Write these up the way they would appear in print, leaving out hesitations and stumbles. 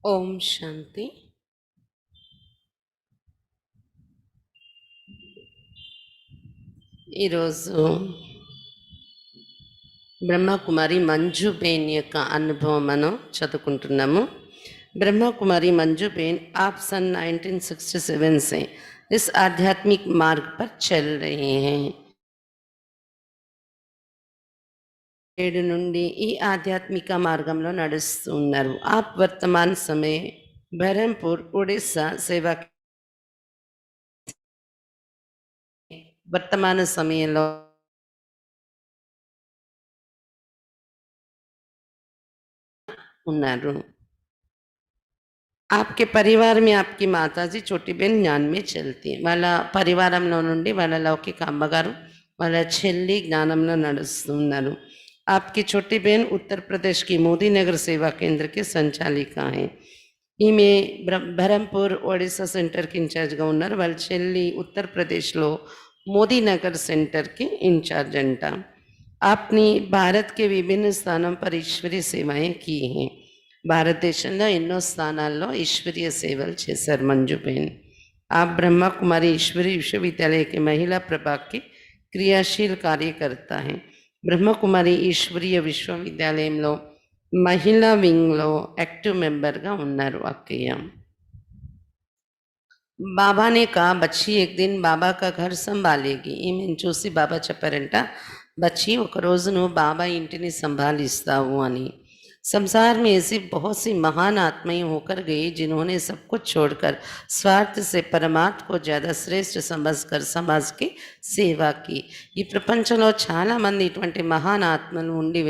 ఓం శాంతి. ఈరోజు బ్రహ్మకుమారి మంజుబేన్ యొక్క అనుభవం మనం చదువుకుంటున్నాము. ब्रह्मा मंजू बेन आप सन 1967 से इस आध्यात्मिक मार्ग पर चल रहे हैं. 7 నుండి ఈ ఆధ్యాత్మిక మార్గంలో నడుస్తున్నారు. आप वर्तमान समय बहरमपुर उड़ीसा सेवा वर्तमान సమయంలో ఉన్నారు. आपके परिवार में आपकी माताजी छोटी बहन ज्ञान में चलती है. వాళ్ళ పరివారంలో నుండి వాళ్ళ లౌకిక అమ్మగారు వాళ్ళ చెల్లి జ్ఞానంలో నడుస్తున్నారు. आपकी छोटी बहन उत्तर प्रदेश की मोदी नगर सेवा केंद्र की संचालिका है. ఈమె బహరంపూర్ ఒడిశా సెంటర్కి ఇన్ఛార్జ్గా ఉన్నారు. వాళ్ళ చెల్లి ఉత్తరప్రదేశ్లో మోదీ నగర్ సెంటర్కి ఇన్ఛార్జ్ అంట. आपने भारत के विभिन्न स्थानों पर ईश्वरीय सेवाएं की हैं. భారతదేశంలో ఎన్నో స్థానాల్లో ఈశ్వరీయ సేవలు చేశారు మంజుబేన్. ఆ బ్రహ్మకుమారి ఈశ్వరీయ విశ్వవిద్యాలయ के महिला प्रभाग की क्रियाशील कार्यकर्ता है. బ్రహ్మకుమారి ఈశ్వరీయ విశ్వవిద్యాలయంలో మహిళా వింగ్లో యాక్టివ్ మెంబర్గా ఉన్నారు అక్కయ్య. బాబా ने कहा बच्ची एक दिन बाबा का घर संभालेगी. ఈమెను చూసి బాబా చెప్పారంట, బచ్చి ఒక రోజు నువ్వు బాబా ఇంటిని సంభాలిస్తావు అని. संसार में ऐसी बहुत सी महान आत्माएं होकर गई जिन्होंने सब कुछ छोड़कर स्वार्थ से परमात्मा को ज़्यादा श्रेष्ठ समझकर समाज की సేవా की. ఈ ప్రపంచంలో చాలా మంది ఇటువంటి మహాన్ ఆత్మలు ఉండి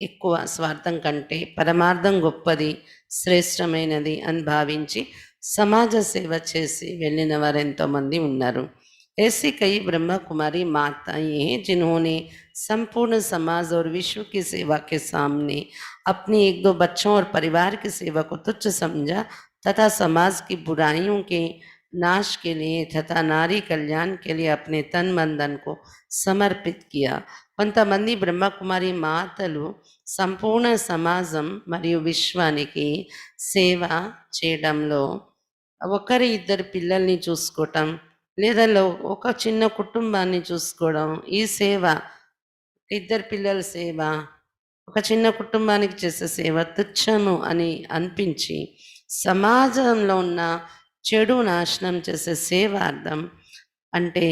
ఎక్కువ స్వార్థం కంటే పరమార్థం గొప్పది శ్రేష్టమైనది అని భావించి సమాజ సేవ చేసి వెళ్ళిన వారు ఎంతోమంది ఉన్నారు. ऐसी कई ब्रह्मा कुमारी माताएं हैं जिन्होंने संपूर्ण समाज और विश्व की सेवा के सामने अपने एक दो बच्चों और परिवार की सेवा को तुच्छ समझा तथा समाज की बुराइयों के नाश के लिए तथा नारी कल्याण के लिए अपने तन मन धन को समर्पित किया. కొంతమంది బ్రహ్మకుమారి మాతలు సంపూర్ణ సమాజం మరియు విశ్వానికి సేవ చేయడంలో ఒకరి ఇద్దరు పిల్లల్ని చూసుకోవటం లేదా ఒక చిన్న కుటుంబాన్ని చూసుకోవడం, ఈ సేవ ఇద్దరు పిల్లల సేవ ఒక చిన్న కుటుంబానికి చేసే సేవ తుచ్చము అని అనిపించి సమాజంలో ఉన్న చెడు నాశనం చేసే సేవార్థం అంటే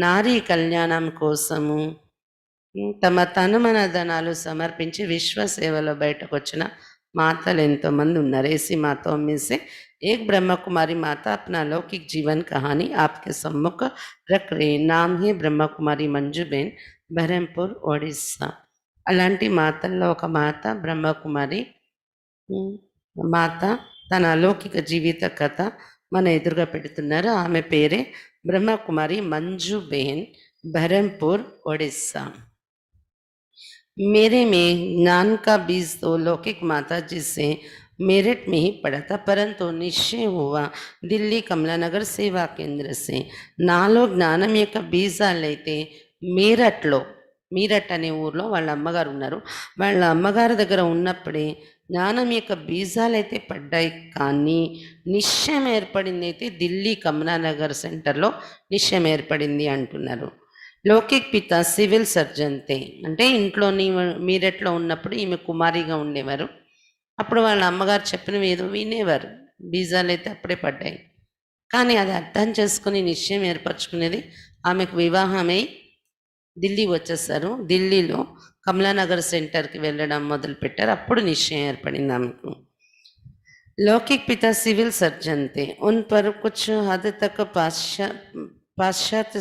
నారీ కళ్యాణం కోసము తమ తనుమన ధనాలు సమర్పించి విశ్వ సేవలో బయటకు వచ్చిన మాతలు ఎంతోమంది ఉన్నారు. ऐसी माताओं में से एक ब्रह्मा कुमारी माता अपना लौकिक जीवन कहानी आपके सम्मुख रख रही. नाम ही ब्रह्मा कुमारी मंजूबेन, बहरमपुर ఒడిస్సా. అలాంటి మాతల్లో ఒక మాత బ్రహ్మకుమారి మాత తన అలౌకిక జీవిత కథ మన ఎదురుగా పెడుతున్నారు. ఆమె పేరే బ్రహ్మకుమారి మంజుబేన్, బహరంపూర్ ఒడిస్సా. मेरे में ज्ञान का बीज तो लौकिक माता जी से मेरठ में ही पड़ा था, परंतु निश्चय हुआ दिल्ली कमला नगर सेवा केंद्र से. నాలో జ్ఞానం యొక్క బీజాలైతే మీరట్ అనే ఊర్లో వాళ్ళ అమ్మగారు ఉన్నారు. వాళ్ళ అమ్మగారి దగ్గర ఉన్నప్పుడే జ్ఞానం యొక్క బీజాలైతే పడ్డాయి, కానీ నిశ్చయం ఏర్పడింది అయితే ఢిల్లీ కమలానగర్ సెంటర్లో నిశ్చయం ఏర్పడింది అంటున్నారు. లౌకిక్ పిత సివిల్ సర్జన్ తే, అంటే ఇంట్లోని మీరట్లో ఉన్నప్పుడు ఈమె కుమారిగా ఉండేవారు. అప్పుడు వాళ్ళ అమ్మగారు చెప్పినవి ఏదో వినేవారు, బీజాలు అయితే అప్పుడే పడ్డాయి. కానీ అది అర్థం చేసుకుని నిశ్చయం ఏర్పరచుకునేది ఆమెకు వివాహమై ఢిల్లీ వచ్చేసారు. ఢిల్లీలో కమలానగర్ సెంటర్కి వెళ్ళడం మొదలుపెట్టారు. అప్పుడు నిశ్చయం ఏర్పడింది ఆమెకు. लौकिक पिता सिविल सर्जन थे. उन पर कुछ हद तक पाश्चात्य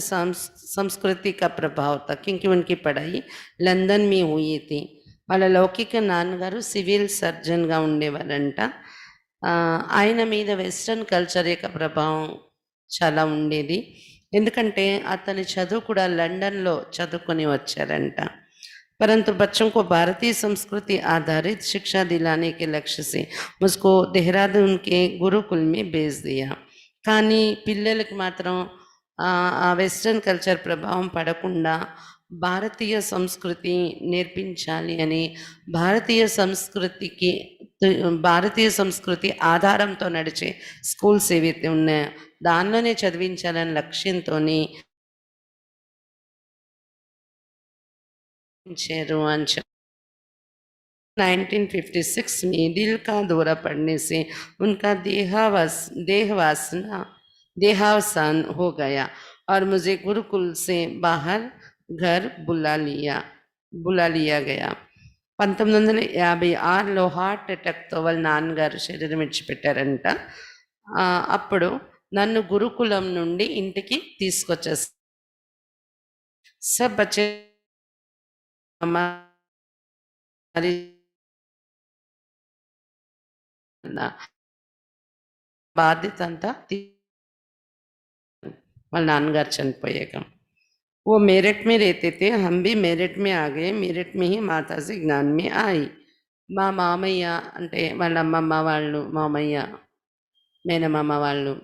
संस्कृति का प्रभाव था, क्योंकि उनकी पढ़ाई లండన్ में हुई थी. వాళ్ళ లౌకిక నాన్నగారు సివిల్ సర్జన్గా ఉండేవారంట. ఆయన మీద వెస్ట్రన్ కల్చర్ యొక్క ప్రభావం చాలా ఉండేది. ఎందుకంటే అతని చదువు కూడా లండన్లో చదువుకొని వచ్చారంట. परंतु बच्चों को भारतीय संस्कृति आधारित शिक्षा दिलाने के लक्ष्य से मुझको देहरादून के गुरुकुल में भेज दिया. కానీ పిల్లలకి మాత్రం ఆ వెస్ట్రన్ కల్చర్ ప్రభావం పడకుండా భారతీయ సంస్కృతి నేర్పించాలి అని, భారతీయ సంస్కృతికి భారతీయ సంస్కృతి ఆధారంతో నడిచే స్కూల్స్ ఏవైతే ఉన్నాయో దానిలోనే చదివించాలని లక్ష్యంతోని చేరు అని 1956 में दिल का दौरा पड़ने से उनका देहावसान हो गया और मुझे गुरुकुल से बाहर घर बुला लिया गया 1956లో హార్ట్ అటాక్తో వాళ్ళ నాన్నగారు శరీరం విడిచిపెట్టారంట. అప్పుడు నన్ను గురుకులం నుండి ఇంటికి తీసుకొచ్చేసారు. సబ్ బచ్చే हमारी బాధ్యత అంతా వాళ్ళ నాన్నగారు చనిపోయాక. वो मेरठ में रहते थे, हम भी मेरठ में आ गए. मेरठ में ही माता से ज्ञान में आई. మా మామయ్య అంటే వాళ్ళ అమ్మమ్మ వాళ్ళు, మామయ్య మేనమామ వాళ్ళు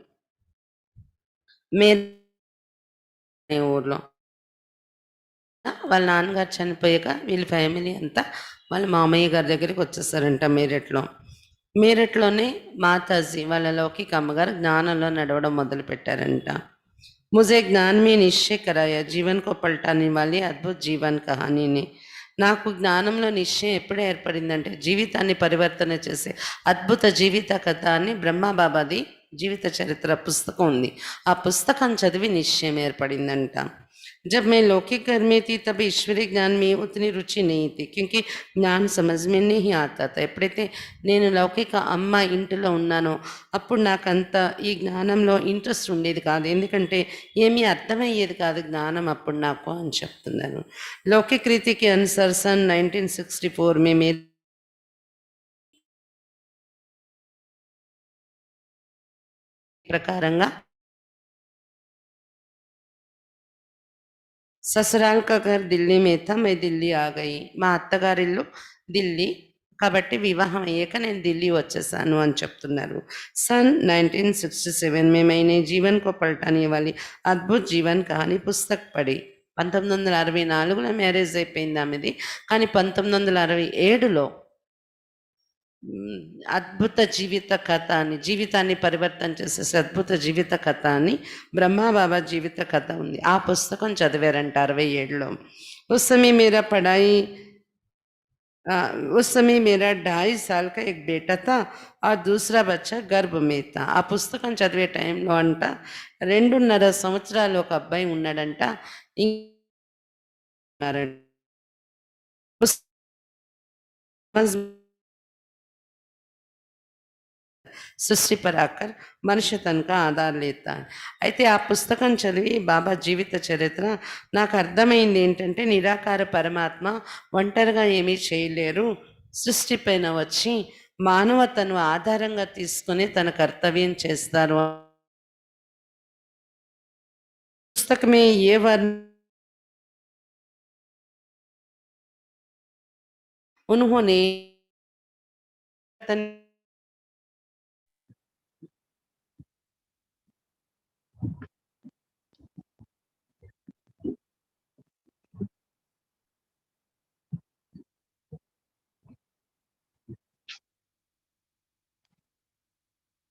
ఊర్లో వాళ్ళ నాన్నగారు చనిపోయాక వీళ్ళ ఫ్యామిలీ అంతా వాళ్ళ మామయ్య గారి దగ్గరికి వచ్చేసారంట మీరట్లో. మీరట్లోనే మాతాజీ వాళ్ళ లౌకిక అమ్మగారు జ్ఞానంలో నడవడం మొదలు పెట్టారంట. ముజే జ్ఞాన్ మీ నిశ్చయ కరాయ జీవన్ కో పల్టానే వాली అద్భుత జీవన్ కహానీని. నాకు జ్ఞానంలో నిశ్చయం ఎప్పుడు ఏర్పడిందంటే జీవితాన్ని పరివర్తన చేసే అద్భుత జీవిత కథ అని బ్రహ్మబాబాది జీవిత చరిత్ర పుస్తకం ఉంది. ఆ పుస్తకం చదివి నిశ్చయం ఏర్పడిందంట. जब मैं लौकिक घर में थी तब ईश्वरीय ज्ञान में उतनी रुचि नहीं थी क्योंकि ज्ञान समझ में नहीं आता था. ఎప్పుడైతే నేను లౌకిక అమ్మ ఇంటిలో ఉన్నానో అప్పుడు నాకంత ఈ జ్ఞానంలో ఇంట్రెస్ట్ ఉండేది కాదు, ఎందుకంటే ఏమీ అర్థమయ్యేది కాదు జ్ఞానం అప్పుడు నాకు అని చెప్తున్నారు. लौकिक रीति के अनुसार सन 1964 में मेरे ప్రకారంగా ససరాల్ కా ఘర్ ఢిల్లీ మే థా మై ఢిల్లీ ఆ గయి. మా అత్తగారిల్లు ఢిల్లీ కాబట్టి వివాహం అయ్యాక నేను ఢిల్లీ వచ్చేసాను అని చెప్తున్నారు. సన్ 1967 में मैंने जीवन को पलटाने वाली అద్భుత్ జీవన్ కహానీ పుస్తక్ పడి. 1964లో మ్యారేజ్ అయిపోయింది ఆమెది, కానీ 1967లో అద్భుత జీవిత కథ అని, జీవితాన్ని పరివర్తన చేసేసి అద్భుత జీవిత కథ అని బ్రహ్మబాబా జీవిత కథ ఉంది. ఆ పుస్తకం చదివారంట 67లో. उस समय मेरा पढ़ाई उस समय मेरा 2.5 साल का एक बेटा था और दूसरा बच्चा गर्भ में था. ఆ పుస్తకం చదివే టైంలో అంట 2.5 సంవత్సరాలు ఒక అబ్బాయి ఉన్నాడంట. సృష్టి पर आकर మనిషి తనక ఆధార్ లేతా. అయితే ఆ పుస్తకం చదివి బాబా జీవిత చరిత్ర నాకు అర్థమైంది ఏంటంటే నిరాకార పరమాత్మ ఒంటరిగా ఏమీ చేయలేరు, సృష్టి పైన వచ్చి మానవతను ఆధారంగా తీసుకొని తన కర్తవ్యం చేస్తారు. పుస్తకమే ఏ వर्ण उन्होंने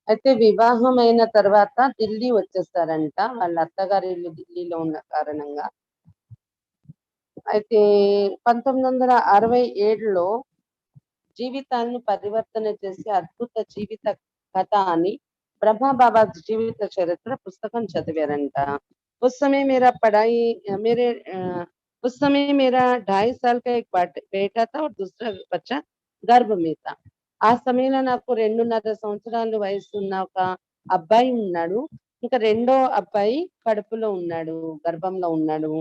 అయితే వివాహమైన తర్వాత ఢిల్లీ వచ్చేసారంట. వాళ్ళ అత్తగారి ఇల్లు ఢిల్లీలో ఉన్న కారణంగా. అయితే 1967లో జీవితాన్ని పరివర్తన చేసే అద్భుత జీవిత కథ అని బ్రహ్మబాబా జీవిత చరిత్ర పుస్తకం చదివారంట. उस समय मेरा पढ़ाई मेरे उस समय मेरा 2.5 साल का एक बेटा था और दूसरा बच्चा गर्भ में था. ఆ సమయంలో నాకు 2.5 సంవత్సరాలు వయసున్న ఒక అబ్బాయి ఉన్నాడు. ఇంకా రెండో అబ్బాయి కడుపులో ఉన్నాడు, గర్భంలో ఉన్నాడు.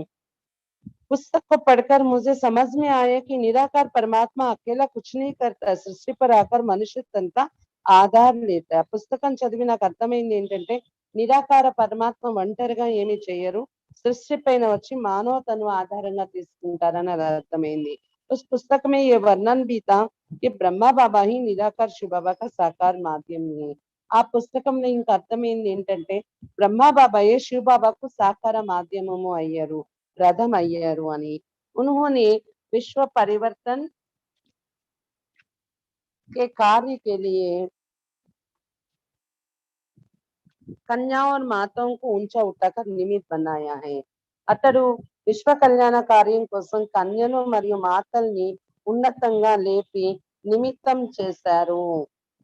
पुस्तक को पढ़कर मुझे समझ में आया कि निराकार परमात्मा अकेला कुछ नहीं करता, सृष्टि पर आकर मनुष्य तन का ఆధార్ లేత. పుస్తకం చదివి నాకు అర్థమైంది ఏంటంటే నిరాకార పరమాత్మ ఒంటరిగా ఏమీ చేయరు, సృష్టి పైన వచ్చి మానవతను ఆధారంగా తీసుకుంటారని అది అర్థమైంది. उस पुस्तक में ये वर्णन भी था कि ब्रह्मा बाबा ही निराकार शिव बाबा का साकार माध्यम है. ఆ పుస్తకంలో ఇంకా అర్థమైంది ఏంటంటే బ్రహ్మా బాబాయే శివ బాబాకు సాకార మాధ్యమము అయ్యారు, రథం అయ్యారు అని. उन्होंने विश्व परिवर्तन के कार्य के लिए कन्याओं और माताओं को ऊंचा उठाकर निमित बनाया है. అతడు విశ్వ కళ్యాణ కార్యం కోసం కన్యలు మరియు మాతల్ని ఉన్నతంగా లేపి నిమిత్తం చేశారు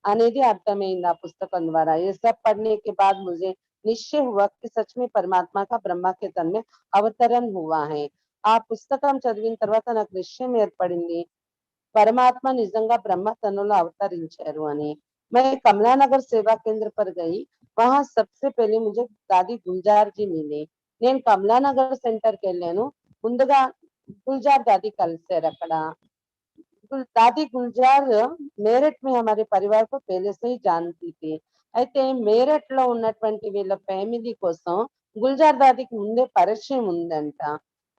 అనేది అర్థమైంది ఆ పుస్తకం ద్వారా. ये सब पढ़ने के बाद मुझे निश्चय हुआ कि सच में परमात्मा का ब्रह्मा के तन में अवतरण हुआ है. ఆ పుస్తకం చదివిన తర్వాత నాకు నిశ్చయం ఏర్పడింది परमात्मा निजंगा ब्रह्म तनुलो अवतरिंचारू అని. मैं कमला नगर सेवा केंद्र पर गई. वहां सबसे पहले मुझे दादी गुलजार जी मिली. నేను కమలా నగర్ సెంటర్ కి వెళ్ళాను. ముందుగా గుల్జార్ దాदी కలిసారు అక్కడ. दादी गुलजार मेरठ में हमारे परिवार को पहले से ही जानती थी. అయితే మేరట్ లో ఉన్నటువంటి వీళ్ళ ఫ్యామిలీ కోసం గుల్జార్ దాదీకి ముందే పరిచయం ఉందంట.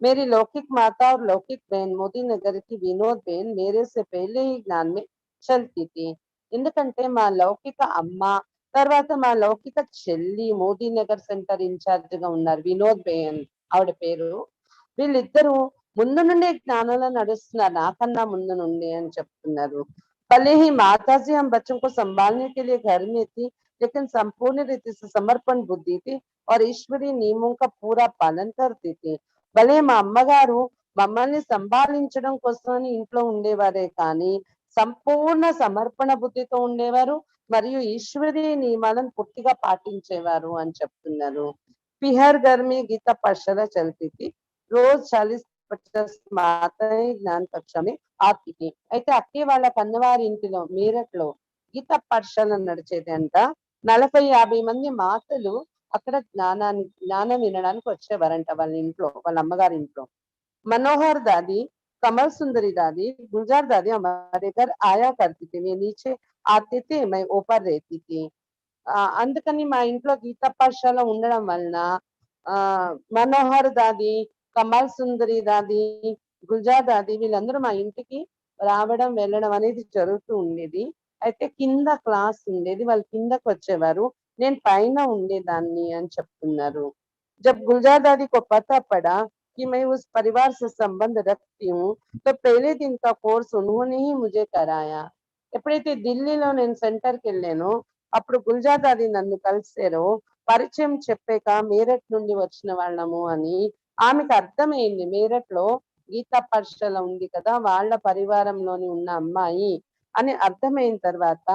मेरी लौकिक माता और लौकिक बहन मोदी नगर की विनोद बहन मेरे से पहले ही ज्ञान में चलती थी. ఎందుకంటే మా లౌకిక అమ్మ తర్వాత మా లౌకిక చెల్లి మోదీ నగర్ సెంటర్ ఇన్ఛార్జ్ గా ఉన్నారు వినోద్ బేన్ ఆవిడ పేరు. వీళ్ళిద్దరూ ముందు నుండే జ్ఞానంలో నడుస్తున్నారు నాకన్నా ముందు నుండి అని చెప్తున్నారు. भले ही माता जी हम बच्चों को संभालने के लिए घर में थी लेकिन संपूर्ण रीति से समर्पण बुद्धि थी और ईश्वरीय नियमों का पूरा पालन करती थी. భలే మా అమ్మగారు మమ్మల్ని సంభాళించడం కోసమని ఇంట్లో ఉండేవారే కానీ సంపూర్ణ సమర్పణ బుద్ధితో ఉండేవారు మరియు ఈశ్వరీయ నియమాలను పూర్తిగా పాటించేవారు అని చెప్తున్నారు. పిహర్ గర్మి గీత పాఠశాల చల్తీ थी. रोज 40-50 మాతాएं జ్ఞాన కక్ష में आती थी. అయితే అక్కయ్య వాళ్ళ కన్నవారి ఇంటిలో మీరట్ లో గీత పాఠశాల నడిచేది అంట. 40-50 మంది మాతలు అక్కడ జ్ఞానం వినడానికి వచ్చేవారంట వాళ్ళ ఇంట్లో వాళ్ళ అమ్మగారి ఇంట్లో. मनोहर दादी कमल सुंदरी दादी गुलजार दादी हमारे घर आया करती थी. वे नीचे आते थे मैं ऊपर रहती थी. అందుకని మా ఇంట్లో గీతా పాఠశాల ఉండడం వలన మనోహర్ దాది కమల్ సుందరి దాది గుల్జార్ దాది వీళ్ళందరూ మా ఇంటికి రావడం వెళ్ళడం అనేది జరుగుతూ ఉండేది. అయితే కింద క్లాస్ ఉండేది వాళ్ళు కిందకు వచ్చేవారు నేను పైన ఉండేదాన్ని అని చెప్తున్నారు. जब गुलजार दादी को पता पड़ा कि मैं उस परिवार से संबंध रखती हूँ तो पहले दिन का कोर्स उन्होंने ही मुझे कराया. ఎప్పుడైతే ఢిల్లీలో నేను సెంటర్కి వెళ్ళానో అప్పుడు గుల్జార్ దాది నన్ను కలిసారో పరిచయం చెప్పాక మీరట్ నుండి వచ్చిన వాళ్ళము అని ఆమెకు అర్థమైంది. మీరట్ లో గీతా పాఠశాల ఉంది కదా వాళ్ళ పరివారంలోని ఉన్న అమ్మాయి అని అర్థమైన తర్వాత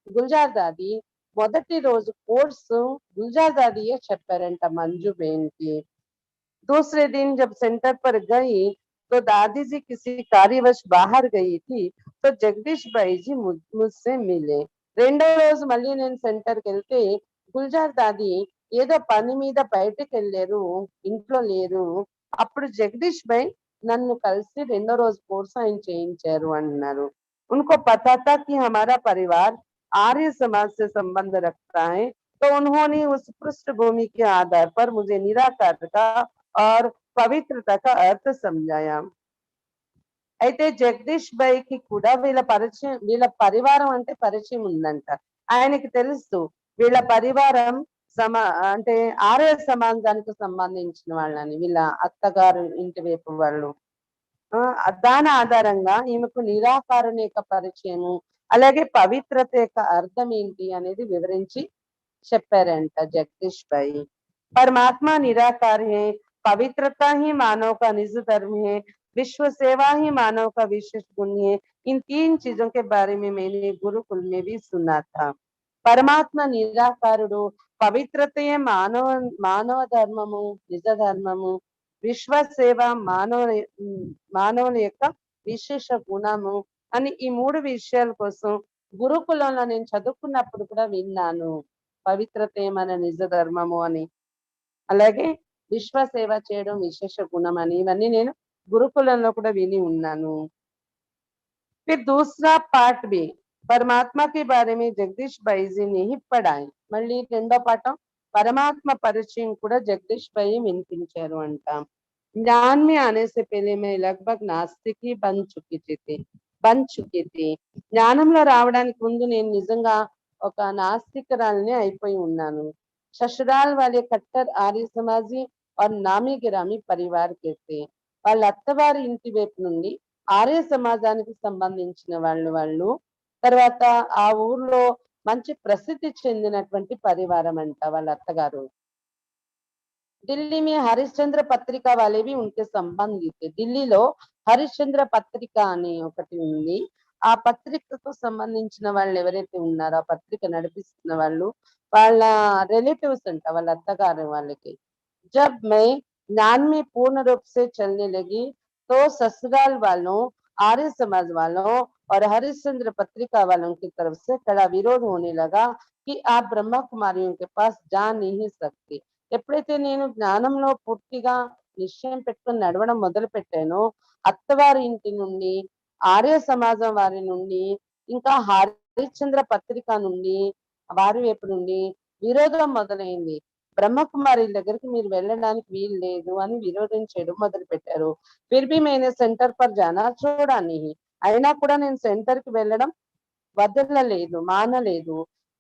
గుల్జార్ దాది మొదటి రోజు కోర్సు गुलजार दादी ये చెప్పారంట मंजू बहन की. दूसरे दिन जब सेंटर पर गई तो दादी जी किसी कार्यवश बाहर गई थी तो जगदीश भाई जी मुझसे मिले. రెండో రోజు మళ్ళీ నేను సెంటర్కి వెళ్తే గుల్జార్ దాది ఏదో పని మీద బయటకు వెళ్ళారు ఇంట్లో లేరు. అప్పుడు జగదీష్ భాయ్ నన్ను కలిసి రెండో రోజు కోర్సు ఆయన చేయించారు అన్నారు. उनको पता था कि हमारा परिवार आर्य समाज से संबंध रखता है तो उन्होंने उस पृष्ठभूमि के आधार पर मुझे निराकार का और पवित्रता का अर्थ समझाया. అయితే జగదీష్ భాయ్కి కూడా వీళ్ళ పరివారం అంటే పరిచయం ఉందంట. ఆయనకి తెలుసు వీళ్ళ పరివారం అంటే ఆర్య సమాజానికి సంబంధించిన వాళ్ళని వీళ్ళ అత్తగారు ఇంటి వైపు వాళ్ళు. దాని ఆధారంగా ఈమెకు నిరాకరణ యొక్క పరిచయము అలాగే పవిత్రత యొక్క అర్థం ఏంటి అనేది వివరించి చెప్పారంట జగదీష్ భాయ్. परमात्मा निराकार है. पवित्रता ही मानव का निज धर्म है. विश्व सेवा ही मानव का विशेष गुण है. इन तीन चीजों के बारे में मैंने गुरुकुल में भी सुना था. परमात्मा निराकारुడు పవిత్రతయే మానవ ధర్మము నిజ ధర్మము విశ్వ సేవ మానవుల యొక్క విశేష గుణము అని ఈ మూడు విషయాల కోసం గురుకులంలో నేను చదువుకున్నప్పుడు కూడా విన్నాను. పవిత్రతే మన నిజ ధర్మము అని అలాగే విశ్వ సేవ చేయడం విశేష గుణం అని ఇవన్నీ నేను గురుకులంలో కూడా విని ఉన్నాను. फिर दूसरा पाठ भी परमात्मा के बारे में जगदीश भाई जी ने ही पढ़ाई. మళ్ళీ రెండో పాఠం పరమాత్మ పరిచయం కూడా జగదీష్ భాయ్ వినిపించారు అంట. ज्ञान में आने से पहले मैं लगभग नास्तिक ही बन चुकी थी. జ్ఞానంలో రావడానికి ముందు నేను నిజంగా ఒక నాస్తికురాల్ని అయిపోయి ఉన్నాను. ससुराल वाले कट्टर आर्य समाजी और नामी गिरामी परिवार के थे. వాళ్ళ అత్తవారి ఇంటి వైపు నుండి ఆర్య సమాజానికి సంబంధించిన వాళ్ళు తర్వాత ఆ ఊర్లో మంచి ప్రసిద్ధి చెందినటువంటి పరివారం అంట వాళ్ళ అత్తగారు. दिल्ली में हरिश्चंद्र पत्रिका वाले भी उनके संबंधित थे. ఢిల్లీలో హరిశ్చంద్ర పత్రిక అని ఒకటి ఉంది. ఆ పత్రికకు సంబంధించిన వాళ్ళు ఎవరైతే ఉన్నారో ఆ పత్రిక నడిపిస్తున్న వాళ్ళు వాళ్ళ రిలేటివ్స్ అంట వాళ్ళ అత్తగారు వాళ్ళకి. जब मैं ज्ञान में पूर्ण रूप से चलने लगी तो ससुराल वालों, आर्य समाज वालों और हरिश्चंद्र पत्रिका वालों की तरफ से कड़ा विरोध होने लगा कि आप ब्रह्मा कुमारियों के पास जा नहीं सकते. ఎప్పుడైతే నేను జ్ఞానంలో పూర్తిగా నిశ్చయం పెట్టుకొని నడవడం మొదలు పెట్టానో అత్తవారి ఇంటి నుండి ఆర్య సమాజం వారి నుండి ఇంకా హరిశ్చంద్ర పత్రిక నుండి వారి వైపు నుండి విరోధం మొదలైంది. బ్రహ్మకుమారి దగ్గరికి మీరు వెళ్ళడానికి వీలు లేదు అని విరోధం చేయడం మొదలు పెట్టారు. ఫిర్ భీ मैंने సెంటర్ పర్ జానా छोड़ा नहीं. అయినా కూడా నేను సెంటర్ కి వెళ్ళడం వదలలేదు, మానలేదు.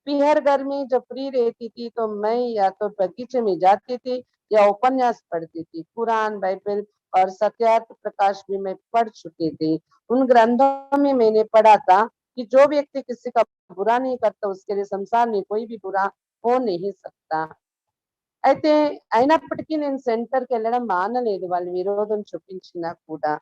पीहर घर में जब फ्री रहती थी तो मैं या तो बगीचे में जाती थी या उपन्यास पढ़ती थी. कुरान, बाइबल और सत्यार्थ प्रकाश भी मैं पढ़ चुकी थी. उन ग्रंथों में मैंने पढ़ा था कि जो व्यक्ति किसी का बुरा नहीं करता उसके लिए संसार में कोई भी बुरा हो नहीं सकता. అయితే అయినప్పటికీ నేను సెంటర్‌కి వెళ్ళడం మానలేదు వాళ్ళు విరోధం చూపించినా కూడా.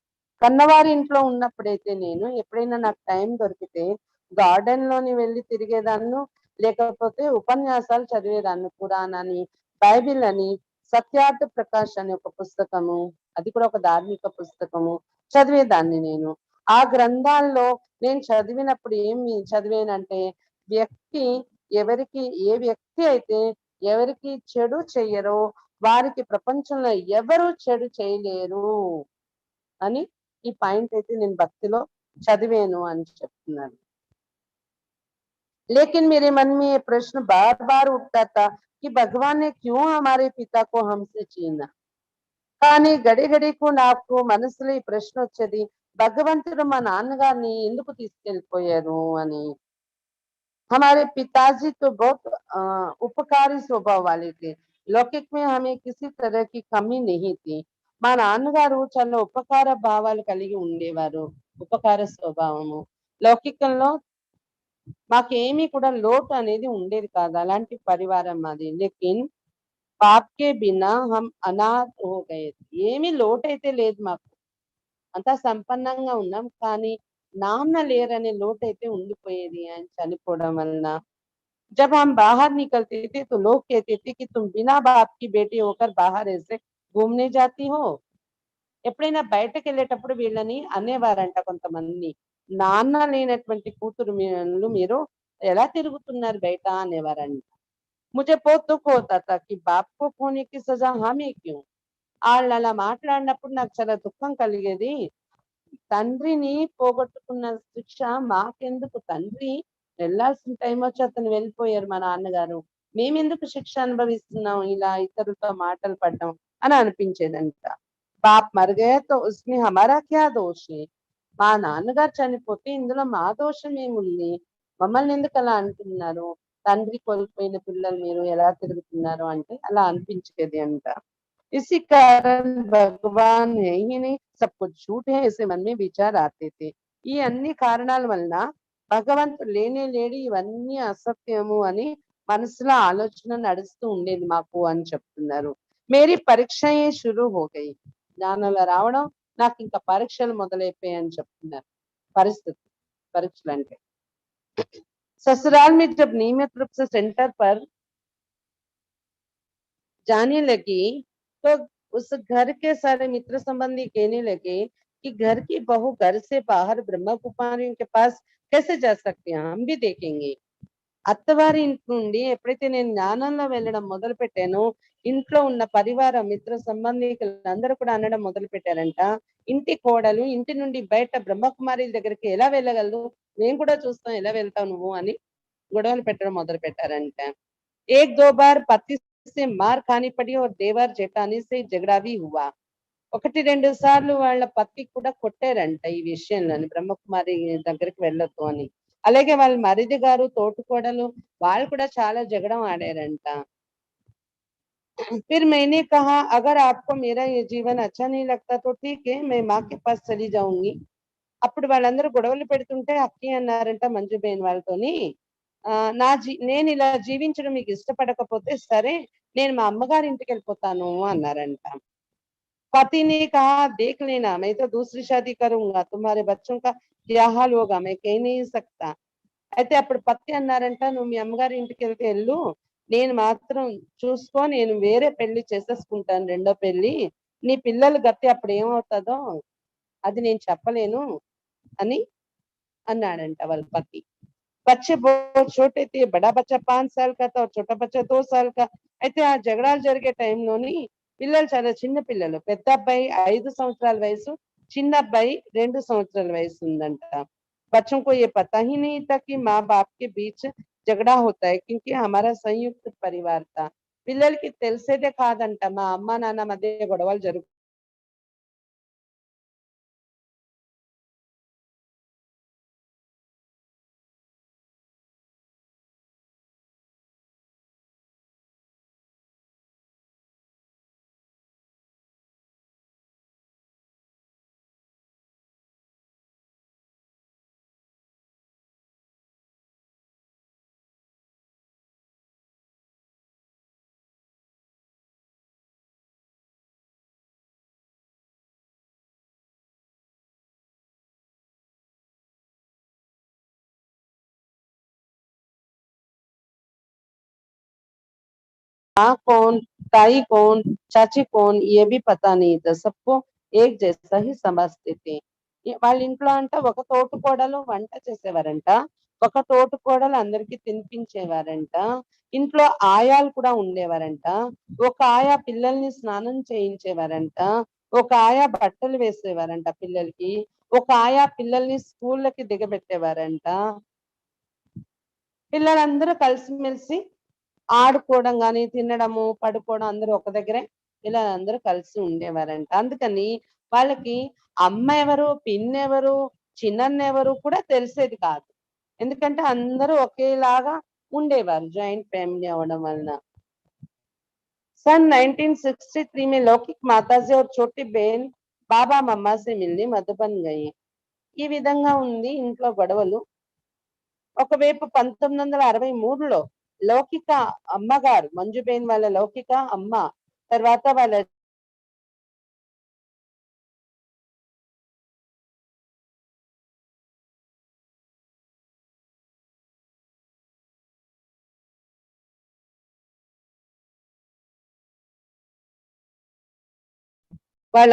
కన్నవారి ఇంట్లో ఉన్నప్పుడైతే నేను ఎప్పుడైనా నాకు టైం దొరికితే గార్డెన్‌లోని వెళ్లి తిరిగేదాన్నో, లేకపోతే ఉపన్యాసాలు చదివేదాన్ని. ఖురాన్ అని, బైబిల్ అని, సత్యార్థ ప్రకాష్ అనే ఒక పుస్తకము, అది కూడా ఒక ధార్మిక పుస్తకము చదివేదాన్ని నేను. ఆ గ్రంథాల్లో నేను చదివినప్పుడు ఏమి చదివానంటే వ్యక్తి ఎవరికి ఏ వ్యక్తి అయితే ఎవరికి చెడు చెయ్యరో వారికి ప్రపంచంలో ఎవరు చెడు చేయలేరు అని ఈ పాయింట్ అయితే నేను భక్తిలో చదివాను అని చెప్తున్నాను. लेकिन मेरे मन में ये प्रश्न बार बार उठता था कि भगवान ने क्यों हमारे पिता को हमसे छीना. కానీ గడి గడికు నాకు మనసులో ఈ ప్రశ్న వచ్చేది భగవంతుడు మా నాన్నగారిని ఎందుకు తీసుకెళ్ళిపోయారు అని. हमारे पिताजी तो बहुत उपकारी स्वभाव वाले थे. लौकिक में हमें किसी तरह की कमी नहीं थी. మా నాన్నగారు చాలా ఉపకార భావాలు కలిగి ఉండేవారు. ఉపకార స్వభావము. లౌకికంలో మాకేమీ కూడా లోటు అనేది ఉండేది కాదు. అలాంటి పరివారం మాది. లేకిన్ పాప్ కే బినా హమ్ అనాథ్ హో గయే. ఏమీ లోటైతే లేదు మాకు. అంతా సంపన్నంగా ఉన్నాం. కానీ నాన్న లేరనే లోటైతే ఉండిపోయేది ఆయన చనిపోవడం వలన. जब हम बाहर निकलते थे तो लोग कहते थे कि तुम बिना बाप की बेटी होकर बाहर ऐसे घूमने जाती हो. ఎప్పుడైనా బయటకెళ్ళేటప్పుడు వీళ్ళని అనేవారంట కొంతమంది. నాన్న లేనటువంటి కూతురు మీరు ఎలా తిరుగుతున్నారు బయట అనేవారంట. मुझे बहुत दुःख होता था कि बाप को खोने की सजा हमें क्यों. ఆళ్ళలా మాట్లాడినప్పుడు నాకు చాలా దుఃఖం కలిగేది. తండ్రిని పోగొట్టుకున్న శిక్ష మాకెందుకు? తండ్రి వెళ్ళాల్సిన టైం వచ్చి అతను వెళ్ళిపోయారు మా నాన్నగారు. మేమెందుకు శిక్ష అనుభవిస్తున్నాం ఇలా ఇతరులతో మాటలు పడడం అని అనిపించేదంట. బాప్ మర్ గయా తో ఉస్మే హమారా క్యా దోష్ హై. మా నాన్నగారు చనిపోతే ఇందులో మా దోషం ఏముంది? మమ్మల్ని ఎందుకు అలా అంటున్నారు? తండ్రి కోల్పోయిన పిల్లలు మీరు ఎలా తిరుగుతున్నారు అంటే అలా అనిపించేది అంట. इसी कारण భగవాన్ है ही नहीं सब कुछ झूठ है ऐसे मन में विचार आते थे. ఈ అన్ని కారణాల వలన భగవంతుడు లేనే లేడు ఇవన్నీ అసత్యము అని మనసులో ఆలోచన నడుస్తూ ఉండేది మాకు అని చెప్తున్నారు. మేరీ పరీక్షయే షురూ హో గయి. జ్ఞానంలో రావడం నాకు ఇంకా పరీక్షలు మొదలైపోయాయని చెప్తున్నారు. పరిస్థితి పరీక్షలు అంటే ससुराल में जब नियमित रूप से सेंटर पर जाने लगी तो उस घर के सारे मित्र संबंधी कहने लगे कि घर की बहू घर से बाहर ब्रह्म कुमारियों के पास कैसे जा सकते हैं, हम भी देखेंगे. అత్తవారి ఇంటి నుండి ఎప్పుడైతే నేను జ్ఞానంలో వెళ్ళడం మొదలు పెట్టానో ఇంట్లో ఉన్న పరివార మిత్ర సంబంధికులందరూ కూడా అనడం మొదలు పెట్టారంట. ఇంటి కోడలు ఇంటి నుండి బయట బ్రహ్మకుమారి దగ్గరికి ఎలా వెళ్ళగలదు? మేము కూడా చూస్తాం ఎలా వెళ్తావు నువ్వు అని గొడవలు పెట్టడం మొదలు పెట్టారంట. एक दो बार पति से मार खानी पड़ी और देवर जेठानी से झगड़ा भी हुआ. ఒకటి రెండు సార్లు వాళ్ళ పతి కూడా కొట్టారంట ఈ విషయంలోని బ్రహ్మకుమారి దగ్గరికి వెళ్ళొద్దు అని. అలాగే వాళ్ళ మరిది గారు తోటికోడలు వాళ్ళు కూడా చాలా జగడం ఆడారంట. फिर मैंने कहा अगर आपको मेरा ये जीवन अच्छा नहीं लगता तो ठीक है, मैं माँ के पास चली जाऊंगी. అప్పుడు వాళ్ళందరూ గొడవలు పెడుతుంటే అక్కి అన్నారంట మంజు బేన్ వాళ్ళతోని, నేను ఇలా జీవించడం మీకు ఇష్టపడకపోతే సరే, నేను మా అమ్మగారి ఇంటికి వెళ్ళిపోతాను అన్నారంట. पति ने कहा देख लेना, मैं तो दूसरी शादी करूंगा, तुम्हारे बच्चों का क्या हाल होगा मैं कह नहीं सकता. అయితే అప్పుడు పత్తి అన్నారంట, నువ్వు మీ అమ్మగారి ఇంటికి వెళ్తే వెళ్ళు, నేను మాత్రం చూసుకో, నేను వేరే పెళ్లి చేసేసుకుంటాను, రెండో పెళ్లి, నీ పిల్లల గతి అప్పుడు ఏమవుతుందో అది నేను చెప్పలేను అని అన్నాడంట వాళ్ళ పతి. बच्चे बहुत छोटे थे, बड़ा बच्चा 5 साल का था और छोटा बच्चा 2 साल का. అయితే ఆ జగడాలు జరిగే టైంలోని పిల్లలు చాలా చిన్న పిల్లలు, పెద్ద అబ్బాయి 5 సంవత్సరాల వయసు, చిన్న అబ్బాయి 2 సంవత్సరాల వయసు ఉందంట. बच्चों को ये पता ही नहीं था कि माँ बाप के बीच झगड़ा होता है क्योंकि हमारा संयुक्त परिवार था. పిల్లలకి తెలిసేదే కాదంట మా అమ్మ నాన్న మధ్య గొడవలు జరుగు. माँ कौन, ताई कौन, चाची कौन ये भी पता नहीं था, सबको एक जैसा ही समझते थे. వాళ్ళ ఇంట్లో అంట ఒక తోటికోడలు వంట చేసేవారంట, ఒక తోటికోడలు అందరికి తినిపించేవారంట, ఇంట్లో ఆయాలు కూడా ఉండేవారంట, ఒక ఆయా పిల్లల్ని స్నానం చేయించేవారంట, ఒక ఆయా బట్టలు వేసేవారంట పిల్లలకి, ఒక ఆయా పిల్లల్ని స్కూళ్ళకి దిగబెట్టేవారంట. పిల్లలందరూ కలిసిమెలిసి ఆడుకోవడం గాని, తినడము, పడుకోవడం అందరూ ఒక దగ్గరే ఇలా అందరూ కలిసి ఉండేవారంట. అందుకని వాళ్ళకి అమ్మ ఎవరు, పిన్నెవరు, చిన్నన్నెవరు కూడా తెలిసేది కాదు. ఎందుకంటే అందరూ ఒకేలాగా ఉండేవారు జాయింట్ ఫ్యామిలీ అవ్వడం వలన. सन 1963 में लौकिक माताजी और छोटी बहन బాబా మమ్మా से मिलने మధుబన్ गई. ఈ విధంగా ఉంది ఇంట్లో గొడవలు. ఒకవైపు 1963లో లౌకిక అమ్మగారు, మంజుబేన్ వాళ్ళ లౌకిక అమ్మ, తర్వాత వాళ్ళ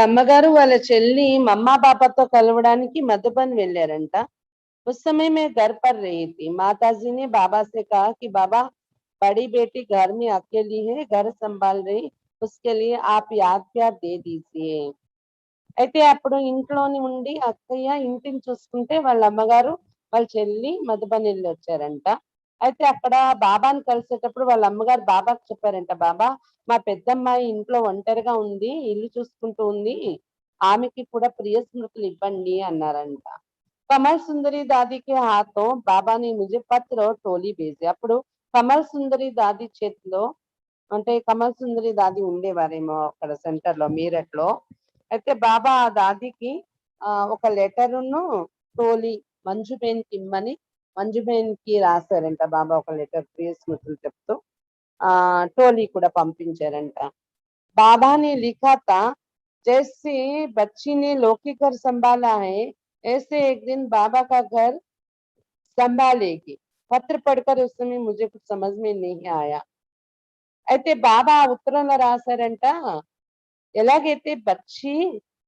అమ్మగారు వాళ్ళ చెల్లి మమ్మా పాపతో కలవడానికి మధుబన్ వెళ్ళారంట. उस समय मैं घर पर रही थी. माताजी ने बाबा से कहा कि बाबा बड़ी बेटी घर में अकेली है, घर संभाल रही, उसके लिए आप याद प्यार दे दीजिए. అయితే అప్పుడు ఇంట్లోని ఉండి అక్కయ్య ఇంటిని చూసుకుంటే వాళ్ళ అమ్మగారు వాళ్ళ చెల్లి మధుబన్ వెళ్ళి వచ్చారంట. అయితే అక్కడ బాబాని కలిసేటప్పుడు వాళ్ళ అమ్మగారు బాబాకి చెప్పారంట, బాబా మా పెద్దమ్మాయి ఇంట్లో ఒంటరిగా ఉంది, ఇల్లు చూసుకుంటూ ఉంది, ఆమెకి కూడా ప్రియ స్మృతులు ఇవ్వండి అన్నారంట. కమల్ సుందరి దాదికి హాతో బాబాని ముझे పత్ర और टोली भेजे. అప్పుడు కమల్ సుందరి దాది చేతిలో, అంటే కమల్ సుందరి దాది ఉండేవారేమో అక్కడ సెంటర్ లో మీరట్ లో. అయితే బాబా ఆ దాదికి ఒక లెటరును టోలీ మంజుబేన్ కి ఇమ్మని మంజుబేన్ కి రాశారంట బాబా ఒక లెటర్ ప్రియ స్మృతులు చెప్తూ. टोली కూడా పంపించారంట. बाबा ने लिखा था जैसे बच्ची ने लौकी घर संभाला है ऐसे एक दिन बाबा का घर संभालेगी. पत्र पढ़कर उस समय मुझे कुछ समझ में नहीं आया. అయితే బాబా ఆ ఉత్తరంలో రాశారంట, ఎలాగైతే బచ్చి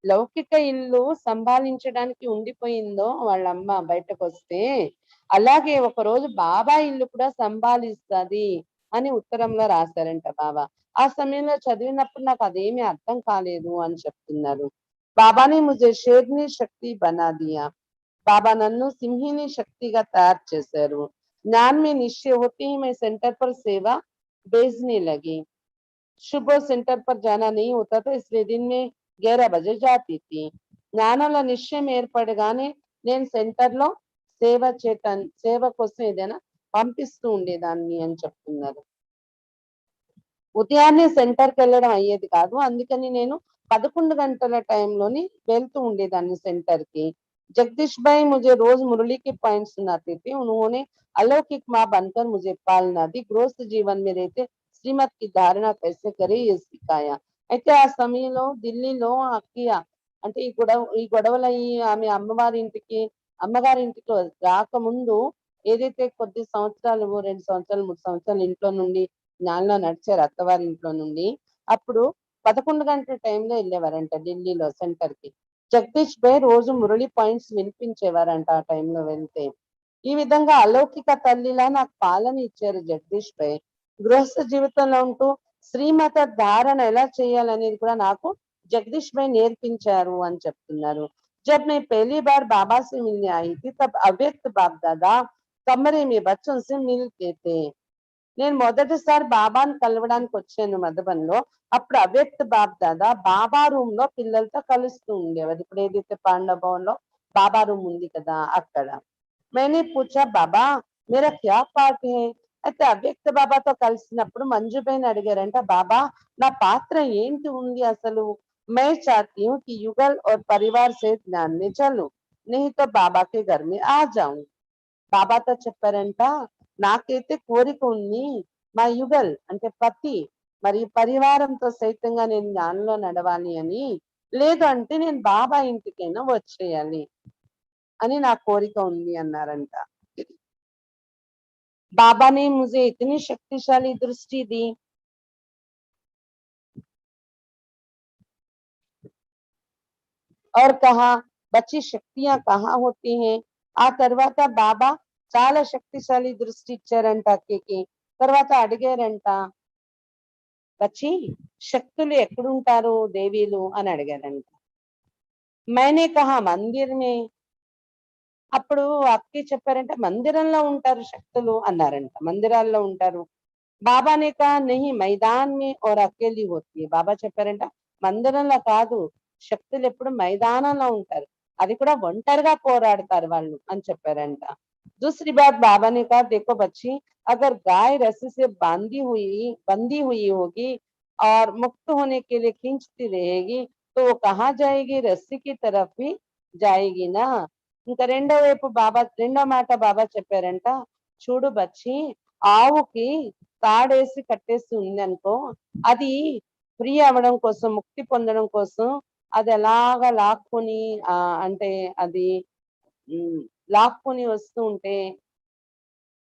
లౌకిక ఇల్లు సంభాళించడానికి ఉండిపోయిందో వాళ్ళమ్మ బయటకొస్తే, అలాగే ఒకరోజు బాబా ఇల్లు కూడా సంభాళిస్తది అని ఉత్తరంలో రాశారంట బాబా. ఆ సమయంలో చదివినప్పుడు నాకు అదేమీ అర్థం కాలేదు అని చెప్తున్నారు. బాబాని ముझे शेरनी शक्ति बना दिया. बाबा नन्नू सिंहिनी शक्तिగా तैयार చేశారు. ज्ञान में निश्चय होते ही मैं सेंटर पर सेवा भेजने लगी. सुबह सेंटर पर जाना नहीं होता था इसलिए दिन में 11 बजे जाती थी. జ్ఞానంలో నిశ్చయం ఏర్పడగానే నేను సెంటర్ లో సేవ కోసం ఏదైనా పంపిస్తూ ఉండేదాన్ని అని చెప్తున్నారు. ఉదయాన్నే సెంటర్‌కెళ్ళడం అయ్యేది కాదు. అందుకని నేను 11 గంటల టైంలోని వెళ్తూ ఉండేదాన్ని సెంటర్‌కి. जगदीश भाई मुझे रोज़ मुरली के पॉइंट्स सुनाते थे। उन्होंने अलौकिक माँ बनकर मुझे पालना दी। गृहस्थ जीवन में रहते శ్రీమత్ की धारणा कैसे करे ये सिखाया। అయితే ఆ సమయంలో ఢిల్లీలో అక్కయ్య అంటే ఈ గొడవలయ్యి ఆమె అమ్మగారింటికి రాకముందు ఏదైతే కొద్ది సంవత్సరాలు 2 సంవత్సరాలు, 3 సంవత్సరాలు ఇంట్లో నుండి జ్ఞానంలో నడిచారు అత్తవారింట్లో నుండి. అప్పుడు 11 గంటల టైంలో ఎళ్ళేవారంట ఢిల్లీలో సెంటర్‌కి. జగదీష్ భాయ్ రోజు మురళి పాయింట్స్ వినిపించేవారంట ఆ టైంలో వెళ్తే. ఈ విధంగా అలౌకిక తల్లిలా నాకు పాలన ఇచ్చారు జగదీష్ భాయ్. గృహస్థ జీవితంలో ఉంటూ శ్రీమత ధారణ ఎలా చేయాలనేది కూడా నాకు జగదీష్ భాయ్ నేర్పించారు అని చెప్తున్నారు. जब मैं पहली बार बाबा से मिलने आई थी तब अव्यक्त बाप दादा कमरे में बच्चों से मिलते थे। నేను మొదటిసారి బాబాని కలవడానికి వచ్చాను మధుబన్‌లో. అప్పుడు అవ్యక్త బాప్‌దాదా బాబా రూమ్‌లో పిల్లలతో కలుస్తూ ఉండేవారు. ఇప్పుడు ఏదైతే పాండా భవన్‌లో బాబా రూమ్ ఉంది కదా అక్కడ. मैंने पूछा बाबा मेरा क्या पार्ट है? అయితే అవ్యక్త బాబాతో కలిసినప్పుడు మంజుబేన్ అడిగారంట బాబా నా పాత్ర ఏంటి ఉంది అసలు? मैं चाहती हूँ कि युगल और परिवार से ध्यान में चलूं नहीं तो बाबा के घर में आ जाऊं। బాబాతో చెప్పారంట నాకైతే కోరిక ఉంది మా యుగల్ అంటే పతి మరియు పరివారంతో సైతంగా నేను జ్ఞానంలో నడవాలి అని లేదు అంటే నేను బాబా ఇంటికైనా వచ్చేయాలి అని నా కోరిక ఉంది అన్నారంట बाबा ने मुझे इतनी शक्तिशाली दृष्टि दी और कहा बच्ची शक्तियां कहाँ होती हैं ఆ తర్వాత బాబా చాలా శక్తిశాలి దృష్టి ఇచ్చారంట అక్కకి తర్వాత అడిగారంట వచ్చి శక్తులు ఎక్కడుంటారు దేవీలు అని అడిగారంట मैंने कहा मंदिर में అప్పుడు అక్కి చెప్పారంట మందిరంలో ఉంటారు శక్తులు అన్నారంట మందిరాల్లో ఉంటారు బాబానే కా నహి మైదాన్ మే और अकेली होती है బాబా చెప్పారంట మందిరంలో కాదు శక్తులు ఎప్పుడు మైదానంలో ఉంటారు అది కూడా ఒంటరిగా పోరాడతారు వాళ్ళు అని చెప్పారంట दूसरी बात बाबा ने कहा देखो बच्ची अगर गाय रस्सी से बंधी हुई होगी और मुक्त होने के लिए खींचती रहेगी तो वो कहाँ जाएगी रस्सी की तरफ ही जाएगी ना ఇంకా రెండో మాట బాబా చెప్పారంట చూడు బచ్చి ఆవుకి తాడేసి కట్టేసి ఉంది అనుకో అది ఫ్రీ అవ్వడం కోసం ముక్తి పొందడం కోసం అది ఎలాగా లాక్కుని అంటే అది లాక్కుని వస్తూ ఉంటే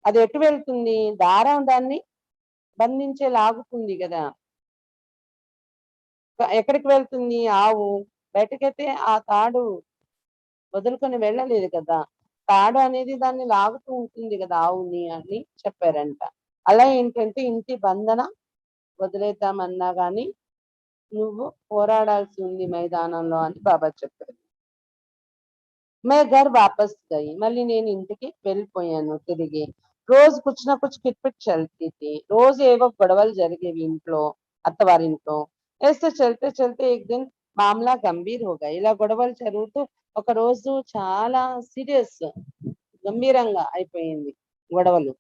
అది ఎటు వెళ్తుంది దారం దాన్ని బంధించే లాగుతుంది కదా ఎక్కడికి వెళ్తుంది ఆవు బయటకైతే ఆ తాడు వదులుకొని వెళ్ళలేదు కదా తాడు అనేది దాన్ని లాగుతూ ఉంటుంది కదా ఆవుని అని చెప్పారంట అలా ఏంటంటే ఇంటి బంధన వదిలేద్దామన్నా గాని నువ్వు పోరాడాల్సి ఉంది మైదానంలో అని బాబా చెప్పారు मैं घर वापस गई మళ్ళీ నేను ఇంటికి వెళ్ళిపోయాను తిరిగి రోజు కుछ ना कुछ किटपिट चलती थी రోజు ఏవో గొడవలు జరిగేవి ఇంట్లో అత్తవారింట్లో ऐसे चलते चलते एक दिन मामला गंभीर हो गया ఇలా గొడవలు జరుగుతూ ఒక రోజు చాలా సీరియస్ గంభీరంగా అయిపోయింది గొడవలు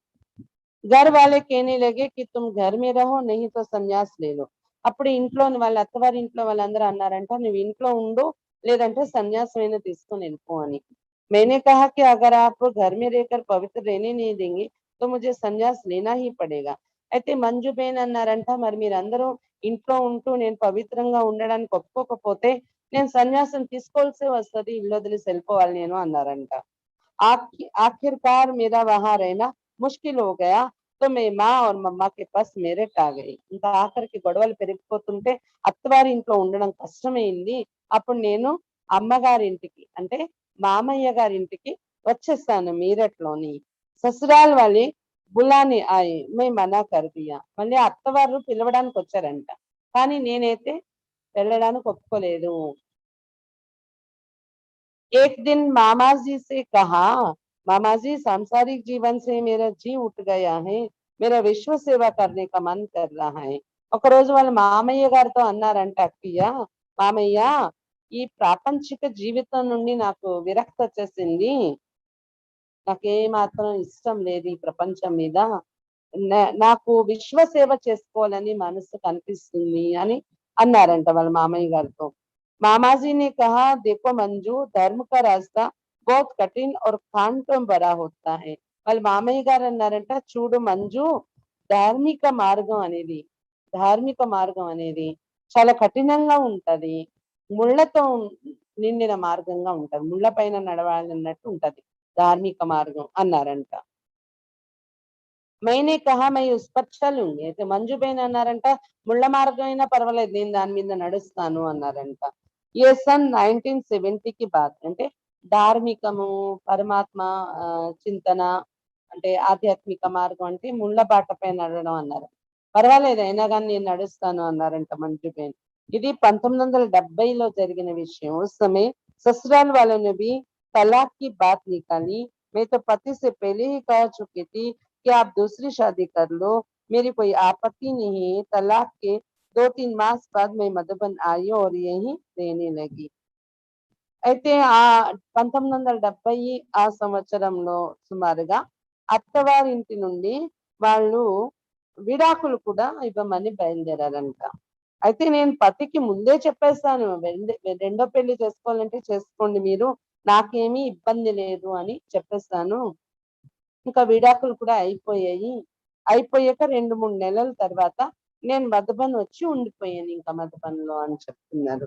घर वाले कहने लगे कि तुम घर में रहो नहीं तो संन्यास ले लो అప్పుడు ఇంట్లోని వాళ్ళ అత్తవారి ఇంట్లో వాళ్ళందరూ అన్నారంట నువ్వు ఇంట్లో ఉండు లేదంటే సన్యాసమైనా తీసుకొని వెళ్ళిపో అని मैंने कहा कि अगर आप घर में रहकर पवित्र रहने नहीं देंगे तो मुझे संन्यास लेना ही पड़ेगा అయితే మంజు బేన్ అన్నారంట మరి మీరందరూ ఇంట్లో ఉంటూ నేను పవిత్రంగా ఉండడానికి ఒప్పుకోకపోతే నేను సన్యాసం తీసుకోవాల్సి వస్తది ఇల్లు వదిలేసి వెళ్ళిపోవాలి నేను అన్నారంట आखिरकार मेरा वहां रहना मुश्किल हो गया तो मैं माँ और मम्मा के पास मेरठ आ गई ఇంకా ఆఖరికి గొడవలు పెరిగిపోతుంటే అత్తవారి ఇంట్లో ఉండడం కష్టమైంది అప్పుడు నేను అమ్మగారింటికి అంటే మామయ్య గారింటికి వచ్చేసాను మీరట్లోని ససురాల్ వాళ్ళే బులాని ఆయి मैं मना कर दिया మళ్ళీ అత్తవారు పిలవడానికి వచ్చారంట కానీ నేనైతే వెళ్ళడానికి ఒప్పుకోలేదు एक दिन मामा जी से कहा मामा जी सांसारिक जीवन से मेरा जी उठ गया है मेरा विश्व सेवा करने का मन कर रहा है ఒక రోజు వాళ్ళ మామయ్య గారితో అన్నారంట అక్కయ్య మామయ్య ఈ ప్రాపంచిక జీవితం నుండి నాకు విరక్తి వచ్చేసింది నాకే మాత్రం ఇష్టం లేదు ఈ ప్రపంచం మీద నాకు విశ్వ సేవ చేసుకోవాలని మనసు కనిపిస్తుంది అని అన్నారంట వాళ్ళ మామయ్య గారితో. मामाजी ने कहा देखो मंजू धर्म का रास्ता बहुत कठिन और खांडों भरा होता है. వాళ్ళ మామయ్య గారు అన్నారంట, చూడు మంజు, ధార్మిక మార్గం అనేది ధార్మిక మార్గం అనేది చాలా కఠినంగా ఉంటది, ముళ్ళతో నిండిన మార్గంగా ఉంటది, ముళ్ళ పైన నడవాలన్నట్టు ఉంటది ధార్మిక మార్గం అన్నారంట. मैंने कहा मैं उस पर चलूंगी. అయితే మంజు బేన్ అన్నారంట, ముళ్ళ మార్గం అయినా పర్వాలేదు, నేను దాని మీద నడుస్తాను అన్నారంట. ఏ సన్ 1970కి బాద్ అంటే ధార్మికము, పరమాత్మ చింతన అంటే ఆధ్యాత్మిక మార్గం అంటే ముళ్ళ బాటపై నడవడం అన్నారు. పర్వాలేదు అయినా కానీ నేను నడుస్తాను అన్నారంట మంజు బేన్. ఇది 1970లో జరిగిన విషయం. उस समय ससुराल वालों ने भी तलाक की बात निकाली. मैं तो पति से पहले ही कह चुकी थी कि आप दूसरी शादी कर लो, मेरी कोई आपत्ति नहीं है. तलाक के 2-3 मास बाद मैं मधुबन आई और यहीं रहने लगी. అయితే 1970 ఆ సంవత్సరంలో సుమారుగా అత్తవారింటి నుండి వాళ్ళు విడాకులు కూడా ఇవ్వమని బయలుదేరారంట. అయితే నేను పతికి ముందే చెప్పేస్తాను, రెండో పెళ్లి చేసుకోవాలంటే చేసుకోండి మీరు, నాకేమీ ఇబ్బంది లేదు అని చెప్పేస్తాను. ఇంకా విడాకులు కూడా అయిపోయాయి. అయిపోయాక 2-3 నెలల తర్వాత నేను మధుబన్ వచ్చి ఉండిపోయాను ఇంకా మధుబన్‌లో అని చెప్తున్నారు.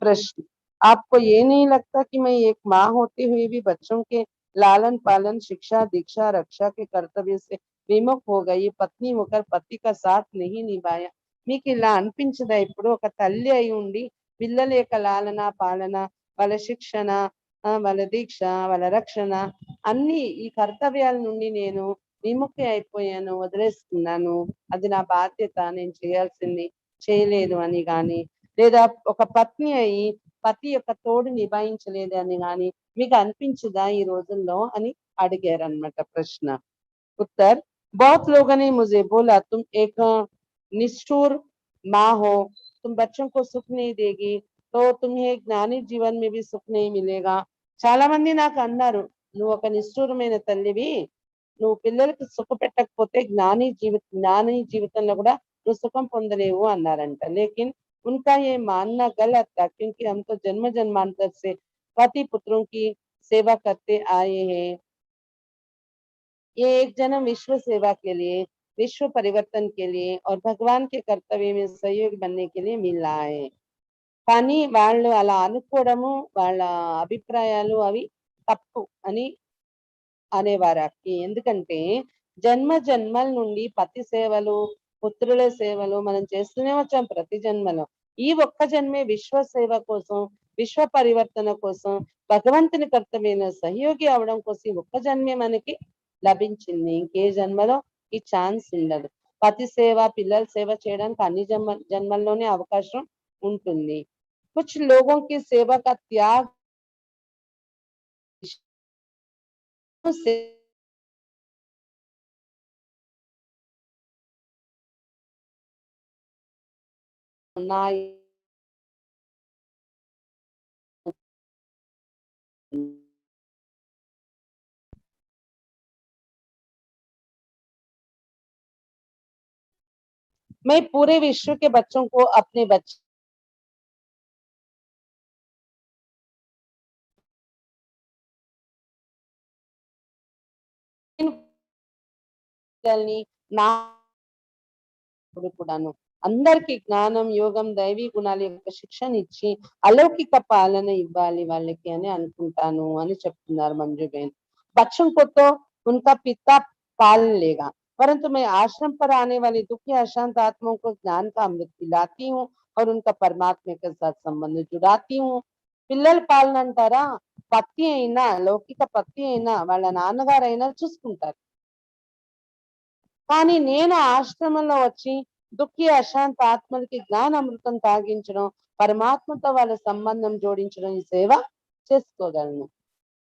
प्रश्न, आपको ये नहीं लगता कि मैं एक माँ होते हुए भी बच्चों के लालन पालन, शिक्षा, दीक्षा, रक्षा के कर्तव्य से विमुख हो गई, पत्नी होकर पति का साथ नहीं निभाया. మీకు ఇలా అనిపించదా ఇప్పుడు, ఒక తల్లి అయి ఉండి పిల్లల యొక్క లాలన పాలన, వాళ్ళ శిక్షణ, వాళ్ళ దీక్ష, వాళ్ళ రక్షణ అన్ని ఈ కర్తవ్యాల నుండి నేను విముక్తి అయిపోయాను, వదిలేస్తున్నాను, అది నా బాధ్యత, నేను చేయాల్సింది చేయలేదు అని గాని, లేదా ఒక పత్ని అయి పతి యొక్క తోడు నిభాయించలేదని గాని మీకు అనిపించదా ఈ రోజుల్లో అని అడిగారన్నమాట ప్రశ్న. उत्तर, बहुत लोगों ने मुझे बोला तुम एक निष्ठुर माँ हो, तुम बच्चों को सुख नहीं देगी तो तुम्हें ज्ञानी जीवन में भी सुख नहीं मिलेगा. చాలా మంది నాకు అన్నారు, నువ్వు ఒక నిష్ఠూరమైన తల్లివి, నువ్వు పిల్లలకి సుఖ పెట్టకపోతే జ్ఞాని జీవితంలో కూడా నువ్వు సుఖం పొందలేవు అన్నారంట. लेकिन उनका ये मानना गलत था क्योंकि हम तो जन्म जन्मांतर से पति पुत्रों की सेवा करते आए हैं. ये एक जन्म विश्व सेवा के लिए, विश्व परिवर्तन के लिए और भगवान के कर्तव्य में सहयोगी बनने के लिए मिला है. కానీ వాళ్ళు అలా అనుకోవడము, వాళ్ళ అభిప్రాయాలు అవి తప్పు అని అనేవారకి. ఎందుకంటే జన్మ జన్మల నుండి పతి సేవలు, పుత్రుల సేవలు మనం చేస్తూనే వచ్చాం ప్రతి జన్మలో. ఈ ఒక్క జన్మే విశ్వ సేవ కోసం, విశ్వ పరివర్తన కోసం, భగవంతుని కర్తవ్యమైన సహయోగి అవడం కోసం ఈ ఒక్క జన్మే మనకి లభించింది. ఇంకే జన్మలో ఈ ఛాన్స్ ఉండదు. పతి సేవ, పిల్లల సేవ చేయడానికి అన్ని జన్మల్లోనే అవకాశం ఉంటుంది. कुछ लोगों की सेवा का त्याग से ना मैं पूरे विश्व के बच्चों को अपने बच्चे నా కూడాను అందరికి జ్ఞానం, యోగం, దైవీ గుణాల యొక్క శిక్షణ ఇచ్చి అలౌకిక పాలన ఇవ్వాలి వాళ్ళకి అని అనుకుంటాను అని చెప్తున్నారు మంజుబేన్. बच्चों को तो उनका पिता पाल लेगा, परंतु मैं आश्रम पर आने वाली दुखी अशांत आत्माओं को ज्ञान का अमृत पिलाती हूँ और उनका परमात्मा के साथ संबंध जुड़ाती हूँ. పిల్లలు పాలన అంటారా, పత్తి అయినా లౌకిక పత్తి అయినా వాళ్ళ నాన్నగారైనా చూసుకుంటారు. కానీ నేను ఆశ్రమంలో వచ్చి దుఃఖి అశాంత ఆత్మలకి జ్ఞానామృతం తాగించడం, పరమాత్మతో వాళ్ళ సంబంధం జోడించడం, ఈ సేవ చేసుకోగలను.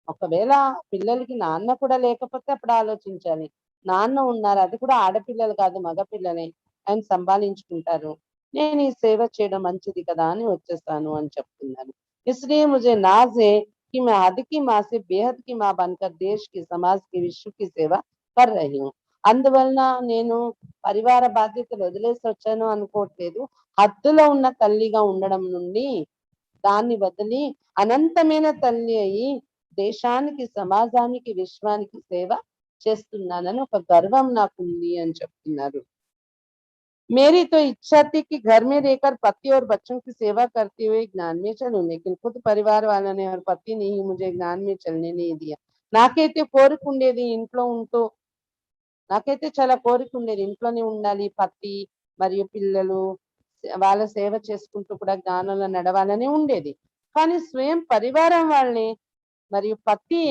ఒకవేళ పిల్లలకి నాన్న కూడా లేకపోతే అప్పుడు ఆలోచించాలి. నాన్న ఉన్నారు, అది కూడా ఆడపిల్లలు కాదు మగపిల్లలే, ఆయన సంభాళించుకుంటారు, నేను ఈ సేవ చేయడం మంచిది కదా అని వచ్చేస్తాను అని చెప్తున్నారు. इसलिए मुझे नाज है कि मैं हद की माँ से बेहद की माँ बनकर देश की, समाज की, विश्व की सेवा कर रही हूँ. అందువలన నేను పరివార బాధ్యతలు వదిలేసి వచ్చాను అనుకోవట్లేదు. హద్దులో ఉన్న తల్లిగా ఉండడం నుండి దాన్ని వదిలి అనంతమైన తల్లి అయి దేశానికి, సమాజానికి, విశ్వానికి సేవ చేస్తున్నానని ఒక గర్వం నాకుంది అని చెప్తున్నారు. मेरी तो इच्छा थी कि घर में रहकर पति और बच्चों की सेवा करते हुए ज्ञान में चलूं, लेकिन खुद परिवार वालों ने और पति ने ही मुझे ज्ञान में चलने नहीं दिया. నాకైతే కోరిక ఉండేది ఇంట్లో ఉంటూ నాకైతే చాలా కోరిక ఉండేది ఇంట్లోనే ఉండాలి పతి మరియు పిల్లలు వాళ్ళ సేవ చేసుకుంటూ కూడా జ్ఞానంలో నడవాలని ఉండేది. కానీ స్వయం పరివారం వాళ్ళని మరియు పతి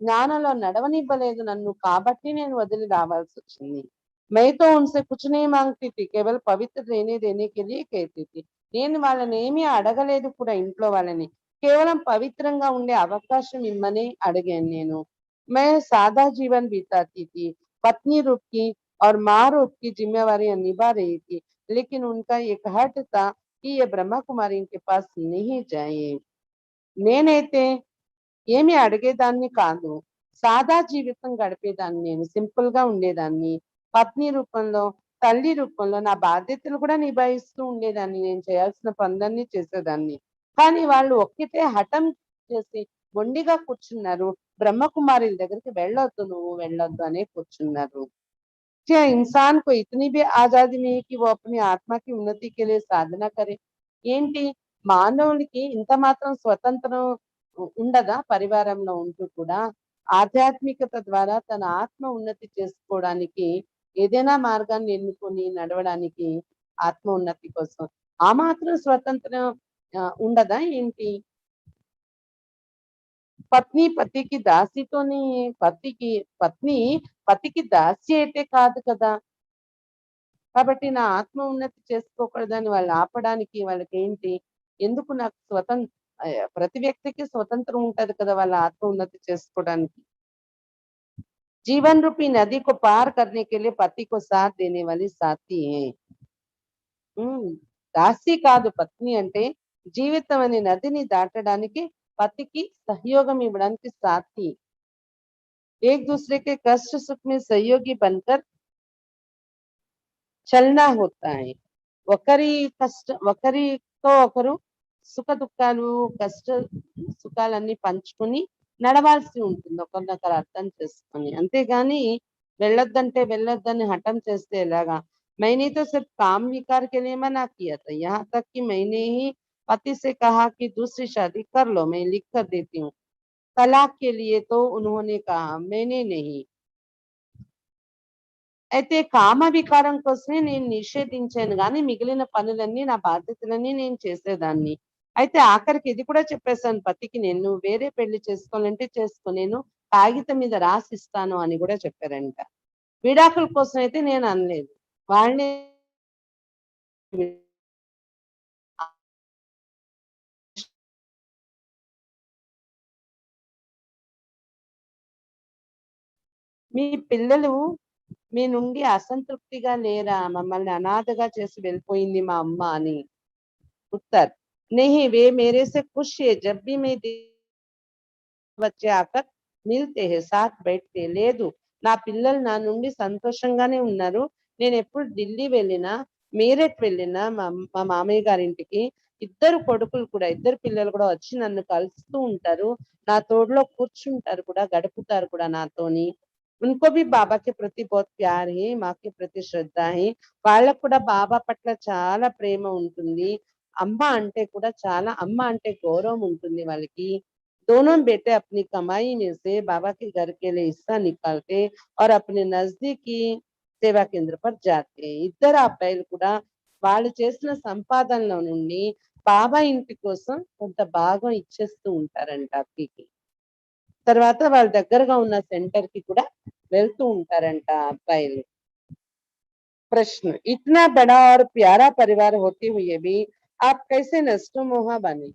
జ్ఞానంలో నడవనివ్వలేదు నన్ను, కాబట్టి నేను వదిలి రావాల్సి వచ్చింది. मैं तो उनसे कुछ नहीं मांगती थी, केवल पवित्र रहने देने के लिए कहती थी. నేను వాళ్ళని ఏమీ అడగలేదు కూడా ఇంట్లో వాళ్ళని. కేవలం పవిత్రంగా ఉండే అవకాశం ఇమ్మని అడిగాను నేను. मैं सादा जीवन बिताती थी, पत्नी रूप की और माँ रूप की जिम्मेवारियां निभा रही थी, लेकिन उनका एक हट था कि ये ब्रह्मा कुमारी के पास नहीं जाए. నేనైతే ఏమి అడిగేదాన్ని కాదు. సాదా జీవితం గడిపేదాన్ని నేను. సింపుల్ గా ఉండేదాన్ని. పత్ని రూపంలో, తల్లి రూపంలో నా బాధ్యతలు కూడా నిభాయిస్తూ ఉండేదాన్ని. నేను చేయాల్సిన పనులన్నీ చేసేదాన్ని. కానీ వాళ్ళు ఒక్కటే హఠం చేసి మొండిగా కూర్చున్నారు. బ్రహ్మకుమారుల దగ్గరికి వెళ్ళొద్దు నువ్వు, వెళ్ళొద్దు అనే కూర్చున్నారు. क्या इंसान को इतनी भी आजादी नहीं कि वो अपनी आत्मा की उन्नति के लिए साधना करे. ఏంటి మానవునికి ఇంత మాత్రం స్వతంత్రం ఉండదా పరివారంలో ఉంటూ కూడా ఆధ్యాత్మికత ద్వారా తన ఆత్మ ఉన్నతి చేసుకోవడానికి ఏదైనా మార్గాన్ని ఎన్నుకొని నడవడానికి ఆత్మ ఉన్నతి కోసం ఆ మాత్రం స్వతంత్రం ఉండదా ఏంటి? పత్ని పతికి దాసితోని పత్ని పతికి దాసి అయితే కాదు కదా. కాబట్టి నా ఆత్మ ఉన్నతి చేసుకోకూడదని వాళ్ళు ఆపడానికి వాళ్ళకేంటి? ఎందుకు నాకు ప్రతి వ్యక్తికి స్వతంత్రం ఉంటది కదా వాళ్ళ ఆత్మ ఉన్నతి చేసుకోవడానికి. जीवन रूपी नदी को पार करने के लिए पति को साथ देने वाली साथी है. దాసి కాదు పత్ని అంటే జీవితం అనే నదిని దాటడానికి పతికి సహయోగం ఇవ్వడానికి సాథి. एक दूसरे के कष्ट सुख में सहयोगी बनकर చలనా होता है. ఒకరితో ఒకరు సుఖ దుఃఖాలు కష్ట సుఖాలన్నీ పంచుకొని నడవాల్సి ఉంటుంది ఒకరినొకరు అర్థం చేసుకొని. అంతేగాని వెళ్ళొద్దంటే వెళ్ళొద్దని హఠం చేస్తే ఎలాగా? मैंने तो सिर्फ काम विकार के लिए मना किया था, यहाँ तक कि मैंने ही पति से कहा कि दूसरी शादी कर लो, मैं लिख कर देती हूँ. तलाक के लिए तो उन्होंने कहा, मैंने नहीं. అయితే కామ వికారం కోసమే నేను నిషేధించాను గాని మిగిలిన పనులన్నీ నా బాధ్యతలన్నీ నేను చేసేదాన్ని. అయితే ఆఖరికి ఇది కూడా చెప్పేసాను పతికి, నేను నువ్వు వేరే పెళ్లి చేసుకోవాలంటే చేసుకో, నేను కాగితం మీద రాసిస్తాను అని కూడా చెప్పారంట. విడాకుల కోసం అయితే నేను అనలేదు. వాళ్ళే మీ పిల్లలు మీ నుండి అసంతృప్తిగా లేరా? మమ్మల్ని అనాథగా చేసి వెళ్ళిపోయింది మా అమ్మ అని. उत्तर, नहीं वे मेरे से खुश है, जब भी मैं बच्चे आकर मिलते हैं, साथ बैठते. లేదు నా పిల్లలు నా నుండి సంతోషంగానే ఉన్నారు. నేను ఎప్పుడు ఢిల్లీ వెళ్ళినా, మీరట్ వెళ్ళినా మా మామయ్య గారింటికి ఇద్దరు పిల్లలు కూడా వచ్చి నన్ను కలుస్తూ ఉంటారు. నా తోడులో కూర్చుంటారు కూడా, గడుపుతారు కూడా నాతోని. उनको भी बाबा के प्रति बहुत प्यार है, माँ के प्रति श्रद्धा है. వాళ్ళకు కూడా బాబా పట్ల చాలా ప్రేమ ఉంటుంది. అమ్మ అంటే గౌరవం ఉంటుంది వాళ్ళకి. दोनों बेटे अपनी कमाई में से बाबा के घर के लिए हिस्सा निकालते और अपने नजदीकी సేవా కేంద్ర पर जाते. ఇద్దరు అబ్బాయిలు కూడా వాళ్ళు చేసిన సంపాదనలో నుండి బాబా ఇంటి కోసం కొంత భాగం ఇచ్చేస్తూ ఉంటారంట అక్కకి. తర్వాత వాళ్ళ దగ్గరగా ఉన్న సెంటర్ కి కూడా వెళ్తూ ఉంటారంట అబ్బాయిలు. प्रश्न, इतना बड़ा और प्यारा परिवार होते हुए भी आप कैसे नष्ट मोह बने?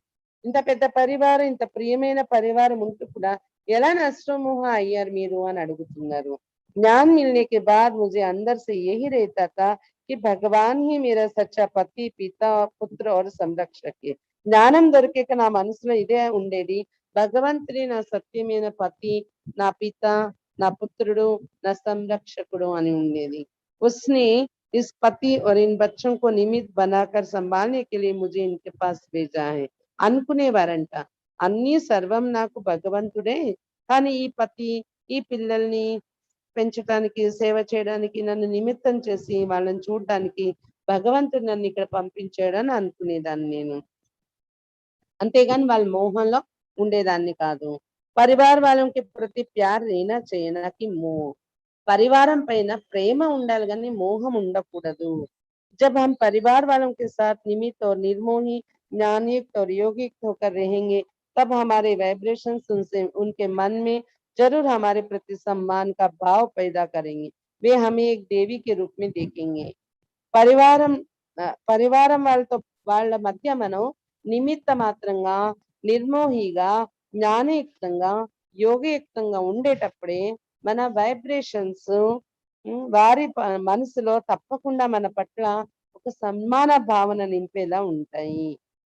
ఇంత పెద్ద పరివారం, ఇంత ప్రియమైన పరివారం ఉంటూ కూడా ఎలా నష్టమోహ అయ్యారు మీరు అని అడుగుతున్నారు. ज्ञान मिलने के बाद मुझे अंदर से यही रहता था कि भगवान ही मेरा सच्चा पति, पिता, पुत्र और संरक्षक है. జ్ఞానం దొరికాక నా మనసులో ఇదే ఉండేది, భగవంతుడే నా సత్యమైన పతి, నా పిత, నా పుత్రుడు, నా సంరక్షకుడు అని ఉండేది. उसने इस पति और इन बच्चों को निमित्त बनाकर संभालने के लिए मुझे इनके पास भेजा है అనుకునేవారంట. అన్నీ సర్వం నాకు భగవంతుడే, కానీ ఈ పతి, ఈ పిల్లల్ని పెంచడానికి, సేవ చేయడానికి, నన్ను నిమిత్తం చేసి వాళ్ళని చూడడానికి భగవంతుడు నన్ను ఇక్కడ పంపించాడని అనుకునేదాన్ని నేను. అంతేగాని వాళ్ళ మోహంలో ఉండేదాన్ని కాదు. పరివార్ వాళ్ళకి ప్రతి ప్యార్ रहना चाहिए ना कि मोह. परिवारम పైన ప్రేమ ఉండాలి కానీ మోహం ఉండకూడదు. जब हम परिवार वालों के साथ निमित और निर्मोही, ज्ञानयुक्त और योगिक होकर रहेंगे, तब हमारे वाइब्रेशंस उनसे उनके मन में जरूर हमारे प्रति सम्मान का भाव पैदा करेंगे. वे हमें एक देवी के रूप में देखेंगे. పరివారం పరివారం వాళ్ళతో వాళ్ళ మధ్య మనం నిమిత్త మాత్రంగా, నిర్మోహిగా, జ్ఞానయుక్తంగా, యోగయుక్తంగా ఉండేటప్పుడే మన వైబ్రేషన్స్ వారి మనసులో తప్పకుండా మన పట్ల ఒక సన్మాన భావన నింపేలా ఉంటాయి.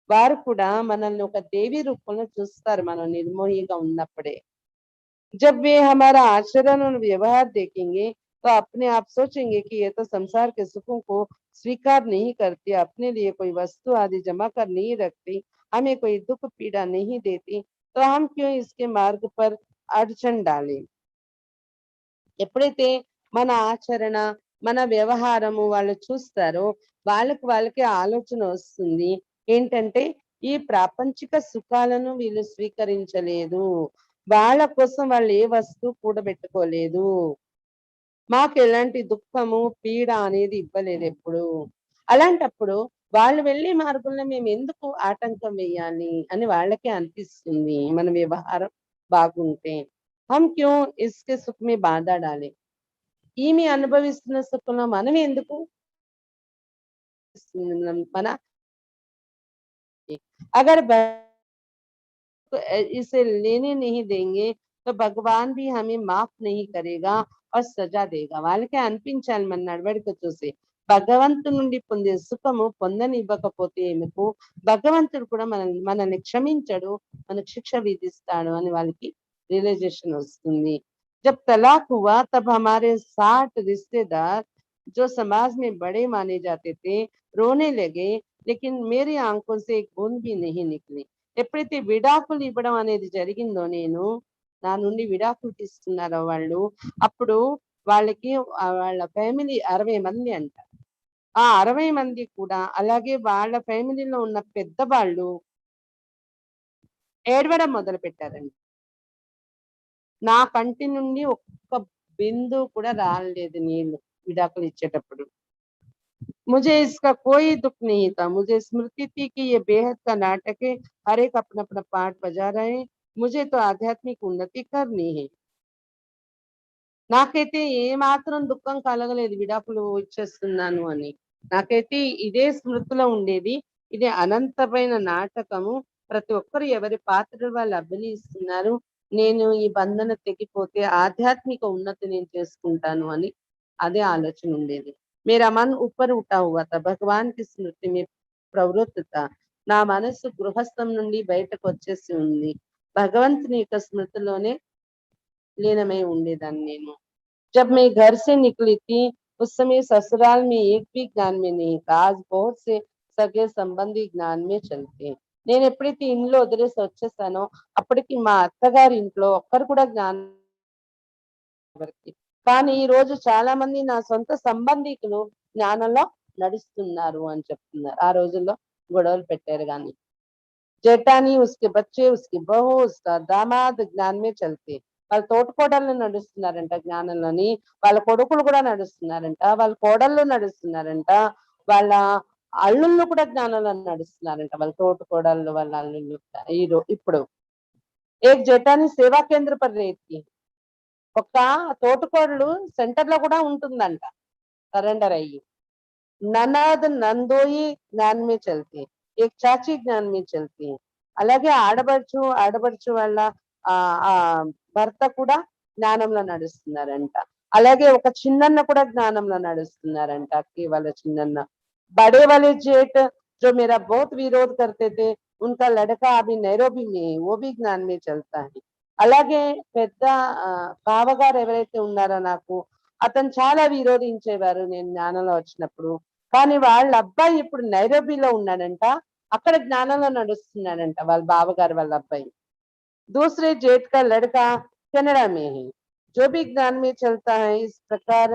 వారు కూడా మనల్ని ఒక దేవి రూపంలో చూస్తారు మనం నిర్మోహిగా ఉన్నప్పుడే. जब वे हमारा आचरण और व्यवहार देखेंगे तो अपने आप सोचेंगे कि ये तो संसार के सुखों को स्वीकार नहीं करती, अपने लिए कोई वस्तु आदि जमा कर नहीं रखती, हमें कोई दुख पीड़ा नहीं देती, तो हम क्यों इसके मार्ग पर अड़चन डालें. ఎప్పుడైతే మన ఆచరణ, మన వ్యవహారము వాళ్ళు చూస్తారో వాళ్ళకి ఆలోచన వస్తుంది ఏంటంటే ఈ ప్రాపంచిక సుఖాలను వీళ్ళు స్వీకరించలేదు, వాళ్ళ కోసం వాళ్ళు ఏ వస్తువు కూడబెట్టుకోలేదు, మాకు ఎలాంటి దుఃఖము, పీడ అనేది ఇవ్వలేదు ఎప్పుడు. అలాంటప్పుడు వాళ్ళు వెళ్ళే మార్గంలో మేము ఎందుకు ఆటంకం వేయాలి అని వాళ్ళకే అనిపిస్తుంది మన వ్యవహారం బాగుంటే. हम क्यों इसके सुख में बाधा डाले. ఈమె అనుభవిస్తున్న సుఖంలో మనం ఎందుకు మన अगर इसे लेने नहीं देंगे तो भगवान भी हमें माफ नहीं करेगा और सजा देगा. వాళ్ళకే అనిపించాలి మన నడవడిక చూసి భగవంతుడి నుండి పొందే సుఖము పొందనివ్వకపోతే ఏమకు భగవంతుడు కూడా మనల్ని క్షమించడు, మనకు శిక్ష విధిస్తాడు అని వాళ్ళకి रियलाइजेशन वस्तुंदी. जब तलाक हुआ तब हमारे 60 रिश्तेदार जो समाज में बड़े माने जाते थे रोने लगे, लेकिन मेरी आंखों से एक बूंद भी नहीं निकली. ఎప్పుడైతే విడాకులు ఇవ్వడం అనేది జరిగిందో, నేను నా నుండి విడాకులు తీసుకున్నారో వాళ్ళు, అప్పుడు వాళ్ళకి వాళ్ళ ఫ్యామిలీ 60 మంది అంట. ఆ 60 మంది కూడా అలాగే వాళ్ళ ఫ్యామిలీలో ఉన్న పెద్దవాళ్ళు ఏడవడం మొదలు పెట్టారండి. నా కంటి నుండి ఒక్క బిందువు కూడా రాలేదు నీళ్లు విడాకులు ఇచ్చేటప్పుడు. मुझे इसका कोई दुख नहीं था. मुझे स्मृति थी कि ये बेहद का नाटक है, हर एक अपना अपना पार्ट बजा रहे हैं, मुझे तो आध्यात्मिक उन्नति करनी है. నాకైతే ఏ మాత్రం దుఃఖం కలగలేదు విడాకులు ఇచ్చేస్తున్నాను అని. నాకైతే ఇదే స్మృతిలో ఉండేది, ఇది అనంతమైన నాటకము, ప్రతి ఒక్కరు ఎవరి పాత్రలు వాళ్ళు అభినయిస్తున్నారు, నేను ఈ బంధన తెగిపోతే ఆధ్యాత్మిక ఉన్నతి నేను చేసుకుంటాను అని అదే ఆలోచన ఉండేది. मेरा मन ऊपर उठा हुआ था, भगवान की स्मृति में प्रवृत्त था. నా మనసు గృహస్థం నుండి బయటకు వచ్చేసి ఉంది, భగవంతుని యొక్క స్మృతిలోనే లీనమై ఉండేదాన్ని నేను. जब मैं घर से निकली थी उस समय ससुराल में एक भी ज्ञान में नहीं था. आज बहुत से सगे संबंधी ज्ञान में चलते हैं. నేను ఎప్పుడైతే ఇంట్లో వదిలేసి వచ్చేసానో అప్పటికి మా అత్తగారి ఇంట్లో ఒక్కరు కూడా జ్ఞానం. కానీ ఈ రోజు చాలా మంది నా సొంత సంబంధికులు జ్ఞానంలో నడుస్తున్నారు అని చెప్తున్నారు. ఆ రోజుల్లో గొడవలు పెట్టారు కానీ जेठानी, उसके बच्चे, उसकी बहू, उसका दामाद ज्ञान में चलते. వాళ్ళ తోటకోడళ్ళు నడుస్తున్నారంట జ్ఞానంలోని, వాళ్ళ కొడుకులు కూడా నడుస్తున్నారంట, వాళ్ళ కోడళ్ళు నడుస్తున్నారంట, వాళ్ళ అల్లుళ్ళు కూడా జ్ఞానంలో నడుస్తున్నారంట, వాళ్ళ తోటకోడళ్ళు వాళ్ళ అల్లుళ్ళు. ఇప్పుడు ఏక్ జేఠాని సేవా కేంద్ర పర్ రేత్కి, ఒక తోటకోడలు సెంటర్ లో కూడా ఉంటుందంట సరెండర్ అయ్యి. ननद नंदोई ज्ञान में चलती, एक चाची ज्ञान में चलती है. అలాగే ఆడబడుచు వాళ్ళ ఆ భర్త కూడా జ్ఞానంలో నడుస్తున్నారంట. అలాగే ఒక చిన్నన్న కూడా జ్ఞానంలో నడుస్తున్నారంట, అక్కి వాళ్ళ చిన్నన్న. बड़े वाले जेठ जो मेरा बहुत विरोध करते थे, उनका लड़का अभी नैरोबी में है, वो भी ज्ञान में चलता है. అలాగే పెద్ద బావగారు ఎవరైతే ఉన్నారో నాకు, అతను చాలా విరోధించేవారు నేను జ్ఞానంలో వచ్చినప్పుడు. కానీ వాళ్ళ అబ్బాయి ఇప్పుడు నైరోబీలో ఉన్నాడంట. అక్కడ జ్ఞానంలో నడుస్తున్నాడంట వాళ్ళ బావగారు వాళ్ళ అబ్బాయి. दूसरे जेठ का लड़का कनाडा में है, जो भी ज्ञान में चलता है। इस प्रकार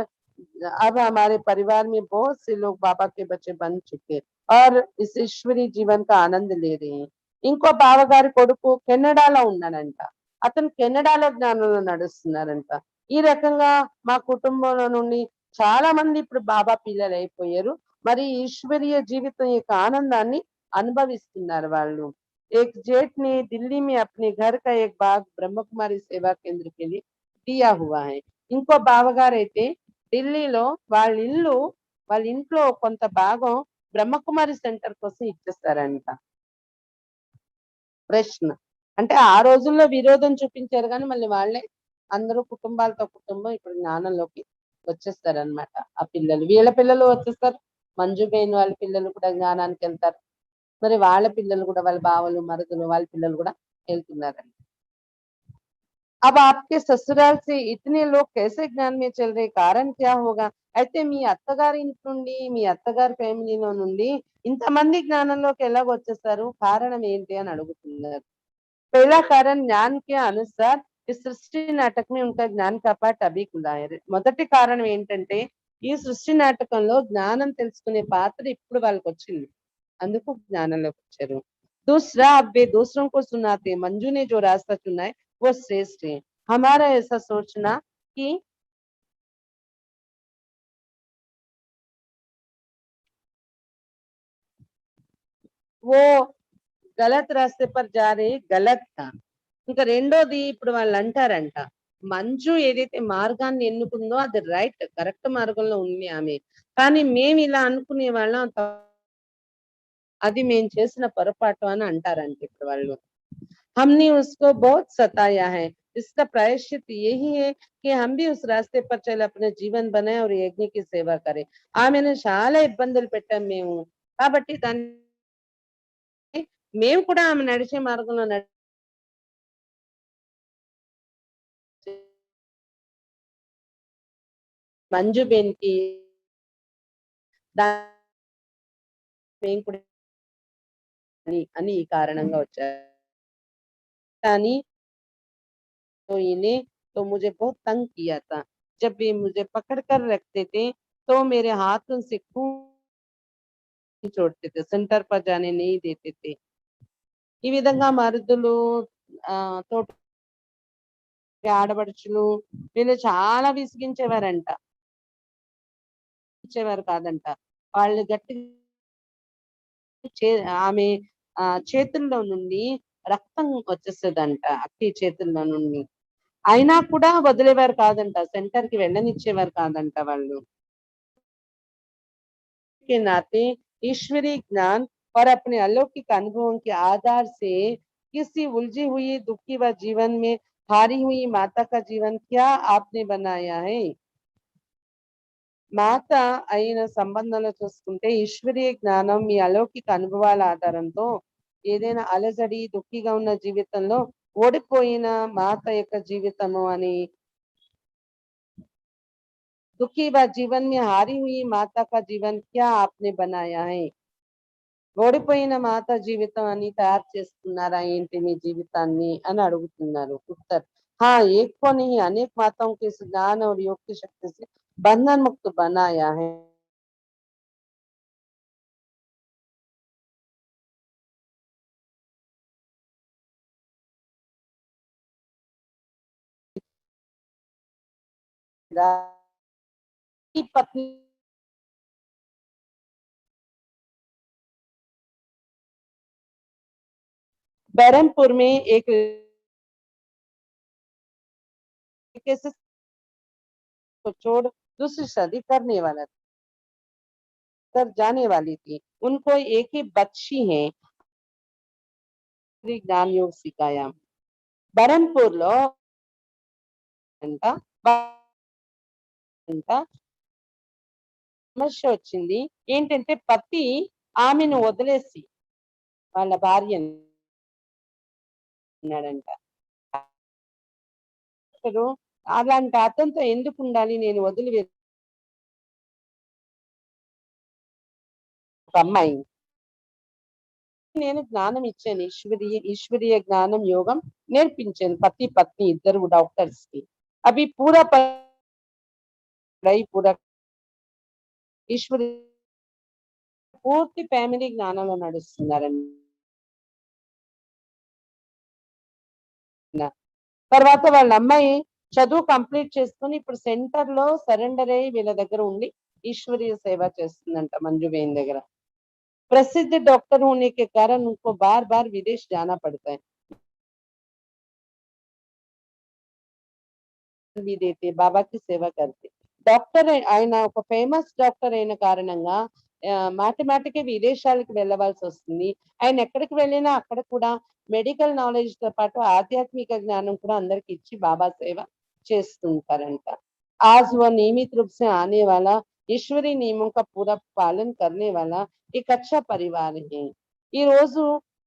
अब हमारे परिवार में बहुत से लोग बाबा के बच्चे बन चुके और इस ईश्वरीय जीवन का आनंद ले रहे हैं. ఇంకో బావగారి కొడుకు కెనడాలో ఉన్నాడంట. అతను కెనడాలో జ్ఞానంలో నడుస్తున్నారంట. ఈ రకంగా మా కుటుంబంలో నుండి చాలా మంది ఇప్పుడు బాబా పిల్లలు అయిపోయారు. మరి ఈశ్వరీయ జీవితం యొక్క ఆనందాన్ని అనుభవిస్తున్నారు వాళ్ళు. एक जेठ ने दिल्ली में अपने घर का एक भाग ब्रह्म कुमारी सेवा केंद्र के लिए दिया हुआ है. ఇంకో బావగారైతే ఢిల్లీలో వాళ్ళ ఇంట్లో కొంత భాగం బ్రహ్మకుమారి సెంటర్ కోసం ఇచ్చేస్తారంట. ప్రశ్న అంటే ఆ రోజుల్లో విరోధం చూపించారు కానీ మళ్ళీ వాళ్ళే అందరూ కుటుంబాలతో కుటుంబం ఇప్పుడు జ్ఞానంలోకి వచ్చేస్తారన్నమాట. ఆ పిల్లలు వీళ్ళ పిల్లలు వచ్చేస్తారు. మంజు బేన్ వాళ్ళ పిల్లలు కూడా జ్ఞానానికి వెళ్తారు. మరి వాళ్ళ పిల్లలు కూడా వాళ్ళ బావలు మరుదులు వాళ్ళ పిల్లలు కూడా వెళ్తున్నారండి. अब आपके ससुराल से इतने लोग कैसे ज्ञान में चल रहे, कारण क्या होगा? అయితే మీ అత్తగారి ఇంటి నుండి మీ అత్తగారి ఫ్యామిలీలో నుండి ఇంతమంది జ్ఞానంలోకి ఎలాగొచ్చేసారు, కారణం ఏంటి అని అడుగుతున్నారు. पहला कारण ज्ञान के अनुसार इस सृष्टि नाटक में उनका ज्ञान का पाठ अभी खुला है. మొదటి కారణం ఏంటంటే ఈ సృష్టి నాటకంలో జ్ఞానం తెలుసుకునే పాత్ర ఇప్పుడు వాళ్ళకి వచ్చింది. అందుకు జ్ఞానంలోకి వచ్చారు. दूसरा, अब वे दूसरों को सुनाते हैं. मंजू ने जो रास्ता चुना है वो श्रेष्ठ है. हमारा ऐसा सोचना कि वो గలత్ రాస్తే పర్ జా రే గలత్ థా. ఇంకా రెండోది ఇప్పుడు వాళ్ళు అంటారంట, మంజు ఏదైతే మార్గాన్ని ఎన్నుకుందో అది రైట్ కరెక్ట్ మార్గంలో ఉంది ఆమె. కానీ మేము ఇలా అనుకునే వాళ్ళం అది మేము చేసిన పొరపాటు అని అంటారంట ఇప్పుడు వాళ్ళు. हमने उसको बहुत सताया है, इसका प्रायश्चित यही है कि हम भी उस रास्ते पर चल अपने जीवन बनाए और यज्ञ की సేవ కరే. ఆమెను చాలా ఇబ్బందులు పెట్టాం మేము. కాబట్టి దాన్ని మేము కూడా ఆమె నడిచే మార్గంలో మంజు బెన్‌కి మేము కూడా అని ఈ కారణంగా వచ్చారు. కానీ तो इन्हें तो मुझे बहुत तंग किया था. जब ये मुझे पकड़ कर रखते थे तो मेरे हाथों से खून छोड़ते थे, सेंटर पर जाने नहीं देते थे. ఈ విధంగా మరుదులు తోటి ఆడపడుచులు వీళ్ళు చాలా విసిగించేవారంట. ఇచ్చేవారు కాదంట. వాళ్ళు గట్టిగా ఆమె చేతుల్లో నుండి రక్తం వచ్చేస్తదంట అక్కయ్య చేతుల్లో నుండి. అయినా కూడా వదిలేవారు కాదంట. సెంటర్ కి వెళ్ళనిచ్చేవారు కాదంట వాళ్ళు. के नाते ईश्वरीय ज्ञान और अपने अलौकिक अनुभवों के आधार से किसी उलझी हुई दुखी व जीवन में हारी हुई माता का जीवन क्या आपने बनाया है. మాత అయిన సంబంధంలో చూసుకుంటే ఈశ్వరీయ జ్ఞానం మీ అలౌకిక అనుభవాల ఆధారంతో ఏదైనా అలజడి దుఃఖిగా ఉన్న జీవితంలో ఓడిపోయిన మాత యొక్క జీవితము అని, दुखी व जीवन में हारी हुई माता का जीवन क्या आपने बनाया है. ఓడిపోయిన మాత జీవితం అని తయారు చేస్తున్నారా ఏంటి మీ జీవితాన్ని అని అడుగుతున్నారు. उत्तर, हाँ, एक को नहीं अनेक माताओं के इस ज्ञान और योग की शक्ति से बंधन मुक्त बनाया है. पत्नी बहरमपुर में एक लड़के को छोड़ दूसरी शादी करने वाला कर जाने वाली थी. उनको एक ही बच्ची है. ज्ञान योग सिखाया. బరంపూర్‌లో అంట అంట సమస్య వచ్చింది. ఏంటంటే పతి ఆమెను వదిలేసి వాళ్ళ భార్యని అన్నాడంట. డాక్టరు అలాంటి అతనితో ఎందుకు ఉండాలి, నేను వదిలి ఒక అమ్మాయి నేను జ్ఞానం ఇచ్చాను, ఈశ్వరీయ జ్ఞానం యోగం నేర్పించాను పతి పత్ని ఇద్దరు డాక్టర్స్ కి. అవి పూరా పూరా ఈశ్వరి పూర్తి ఫ్యామిలీ జ్ఞానంలో నడుస్తున్నారండి. తర్వాత వాళ్ళ అమ్మాయి చదువు కంప్లీట్ చేసుకుని ఇప్పుడు సెంటర్ లో సరెండర్ అయ్యి వీళ్ళ దగ్గర ఉండి ईश्वरीय सेवा చేస్తుందంట मंजू बहन దగ్గర. प्रसिद्ध डॉक्टर होने के कारण उनको बार बार विदेश जाना पड़ता है. भी देते बाबा की सेवा करते. డాక్టర్ ఆయన ఒక ఫేమస్ డాక్టర్ అయిన కారణంగా మాటిమాటికి విదేశాలకు వెళ్ళవలసి వస్తుంది. ఆయన ఎక్కడికి వెళ్ళినా అక్కడ కూడా మెడికల్ నాలెడ్జ్ తో పాటు ఆధ్యాత్మిక జ్ఞానం కూడా అందరికి ఇచ్చి బాబా సేవ చేస్తుంటారంట. आज वह नियमित रूप से आने वाला ईश्वरी नियमों का पूरा पालन करने वाला एक अच्छा परिवार है. ఈ రోజు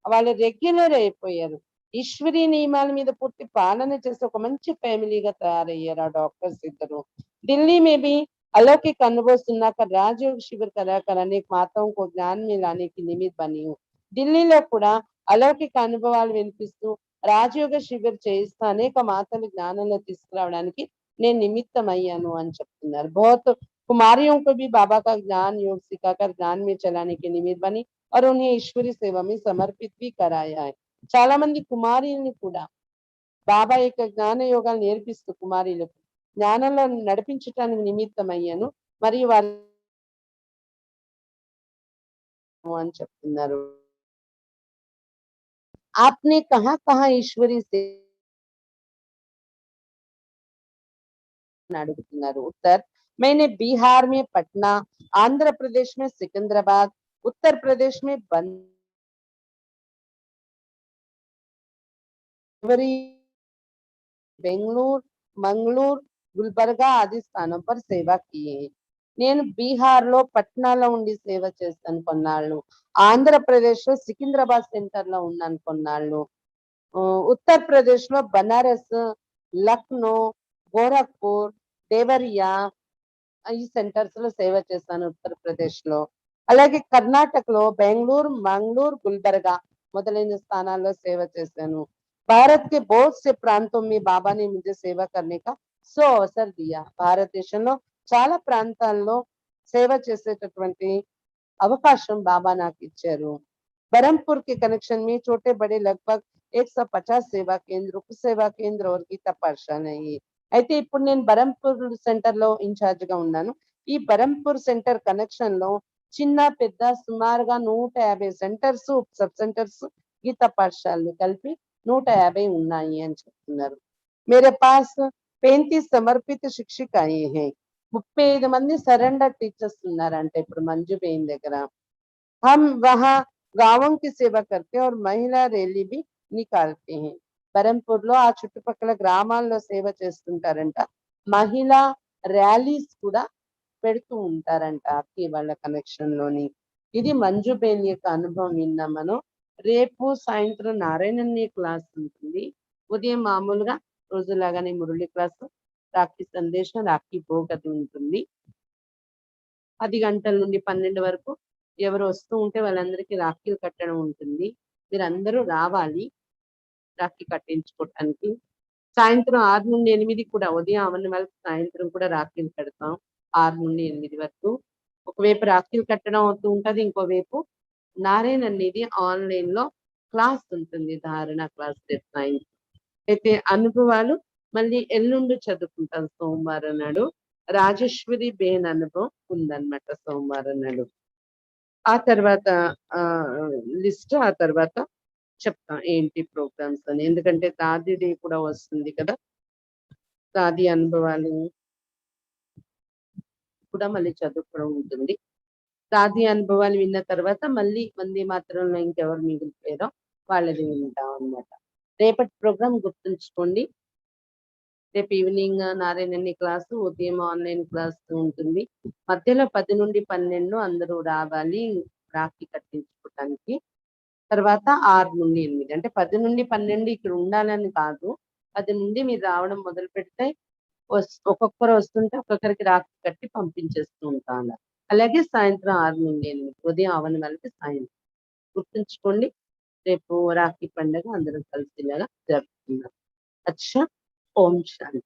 వాళ్ళు రెగ్యులర్ అయిపోయారు. ఈశ్వరీ నియమాల మీద పూర్తి పాలన చేసి ఒక మంచి ఫ్యామిలీగా తయారయ్యారు ఆ డాక్టర్స్ ఇద్దరు. दिल्ली में भी अलौकिक अनुभव सुनाकर राजयोग शिविर कराकर अनेक माताओं को ज्ञान में लाने की निमित्त बनी हूँ. ఢిల్లీలో కూడా అలౌకిక అనుభవాలు వినిపిస్తూ రాజయోగ శిబిర్ చేయిస్తూ అనేక మాతలు జ్ఞానంలో తీసుకురావడానికి నేను నిమిత్తం అయ్యాను అని చెప్తున్నారు. बहुत कुमारियों को भी बाबा का ज्ञान योग सिखाकर ज्ञान में चलाने के निमित्त बनी और उन्हें ईश्वरी सेवा में समर्पित भी कराया है. చాలా మంది కుమారుల్ని కూడా బాబా యొక్క జ్ఞాన యోగాలు నేర్పిస్తూ కుమారీలకు జ్ఞానంలో నడిపించటానికి నిమిత్తం అయ్యాను మరియు వారు అని చెప్తున్నారు. आपने कहाँ कहाँ ईश्वरी से అడుగుతున్నారు. उत्तर मैंने बिहार में पटना, आंध्र प्रदेश में सिकंदराबाद, उत्तर प्रदेश में बनवरी, बेंगलुरु, मंगलूर, गुलबर्गा आदि स्थानों पर सेवा की है. నేను బీహార్లో పట్నాలో ఉండి సేవ చేస్తాను కొన్నాళ్ళు, ఆంధ్రప్రదేశ్ లో సికింద్రాబాద్ సెంటర్ లో ఉన్నాను కొన్నాళ్ళు, ఉత్తరప్రదేశ్ లో బనారస్, లక్నో, గోరఖ్పూర్, దేవరియా ఈ సెంటర్స్ లో సేవ చేశాను ఉత్తరప్రదేశ్ లో. అలాగే కర్ణాటకలో బెంగళూరు, మంగళూరు, గుల్బర్గా మొదలైన స్థానాల్లో సేవ చేశాను. भारत के बहुत से प्रांतों में बाबा ने मुझे सेवा करने का सो अवसर दिया. భారతదేశంలో చాలా ప్రాంతాల్లో సేవ చేసేటటువంటి అవకాశం బాబా నాకు ఇచ్చారు. बरहमपुर के कनेक्शन में छोटे बड़े लगभग 150 सेवा केंद्र, उप सेवा केंद्र और गीता पाठशाला है. అయితే ఇప్పుడు నేను బరంపూర్ సెంటర్ లో ఇన్ఛార్జ్ గా ఉన్నాను. ఈ బరంపూర్ సెంటర్ కనెక్షన్ లో చిన్న పెద్ద సుమారుగా 150 సెంటర్స్, సబ్ సెంటర్స్, గీతా పాఠశాలలు కలిపి 150 ఉన్నాయి అని చెప్తున్నారు. मेरे पास 35 समर्पित शिक्षिकाएं हैं. 35 మంది సరెండర్ టీచర్స్ ఉన్నారంటే ఇప్పుడు మంజు బేన్ దగ్గర. हम वहाँ गांवों की सेवा करते हैं और महिला रैली भी निकालते हैं. బరంపూర్లో ఆ చుట్టుపక్కల గ్రామాల్లో సేవ చేస్తుంటారంట. మహిళా ర్యాలీస్ కూడా పెడుతూ ఉంటారంట అక్కి వాళ్ళ కనెక్షన్ లోని. ఇది మంజు బేన్ యొక్క అనుభవం విన్నాం మనం. రేపు సాయంత్రం నారాయణన్య క్లాస్ ఉంటుంది. ఉదయం మామూలుగా రోజులాగానే మురళి క్లాసు, రాఖీ సందేశం, రాఖీ భోగ్ అది ఉంటుంది. 10 గంటల నుండి 12 వరకు ఎవరు వస్తూ ఉంటే వాళ్ళందరికీ రాఖీలు కట్టడం ఉంటుంది. మీరందరూ రావాలి రాఖీ కట్టించుకోవటానికి. సాయంత్రం 6 నుండి 8 కూడా ఉదయం అవన్న వాళ్ళకి సాయంత్రం కూడా రాఖీలు కడతాం 6 నుండి 8 వరకు. ఒకవైపు రాఖీలు కట్టడం అవుతూ ఉంటది, ఇంకోవైపు నారాయణ అనేది ఆన్లైన్ లో క్లాస్ ఉంటుంది, ధారణ క్లాస్ రేపు సాయంత్రం. అయితే అనుభవాలు మళ్ళీ ఎల్లుండి చదువుకుంటాం సోమవారం నాడు. రాజేశ్వరి బేన్ అనుభవం ఉందన్నమాట సోమవారం నాడు. ఆ తర్వాత లిస్ట్ ఆ తర్వాత చెప్తాం ఏంటి ప్రోగ్రామ్స్ అని. ఎందుకంటే దాది డే కూడా వస్తుంది కదా, దాది అనుభవాలు కూడా మళ్ళీ చదువుకోవడం ఉంటుంది. దాది అనుభవాలు విన్న తర్వాత మళ్ళీ వందే మాత్రంలో ఇంకెవరు మిగిలిపోయారో వాళ్ళది వింటాం అన్నమాట. రేపటి ప్రోగ్రామ్ గుర్తుంచుకోండి. రేపు ఈవినింగ్ నారాయణన్ని క్లాసు, ఉదయం ఆన్లైన్ క్లాస్ ఉంటుంది. మధ్యలో 10 నుండి 12 అందరూ రావాలి రాఖీ కట్టించుకోవటానికి. తర్వాత 6 నుండి 8 అంటే 10 నుండి 12 ఇక్కడ ఉండాలని కాదు, 10 నుండి మీరు రావడం మొదలు పెడితే ఒక్కొక్కరు వస్తుంటే ఒక్కొక్కరికి రాఖీ కట్టి పంపించేస్తూ ఉంటా అలా. అలాగే సాయంత్రం 6 నుండి 8 ఉదయం అవ్వని వాళ్ళకి సాయంత్రం. గుర్తుంచుకోండి. రేపు రాఖీ పండుగ అందరం కలిసి ఇలాగా జరుపుకుందాం. అచ్చా! ఓం శాంతి.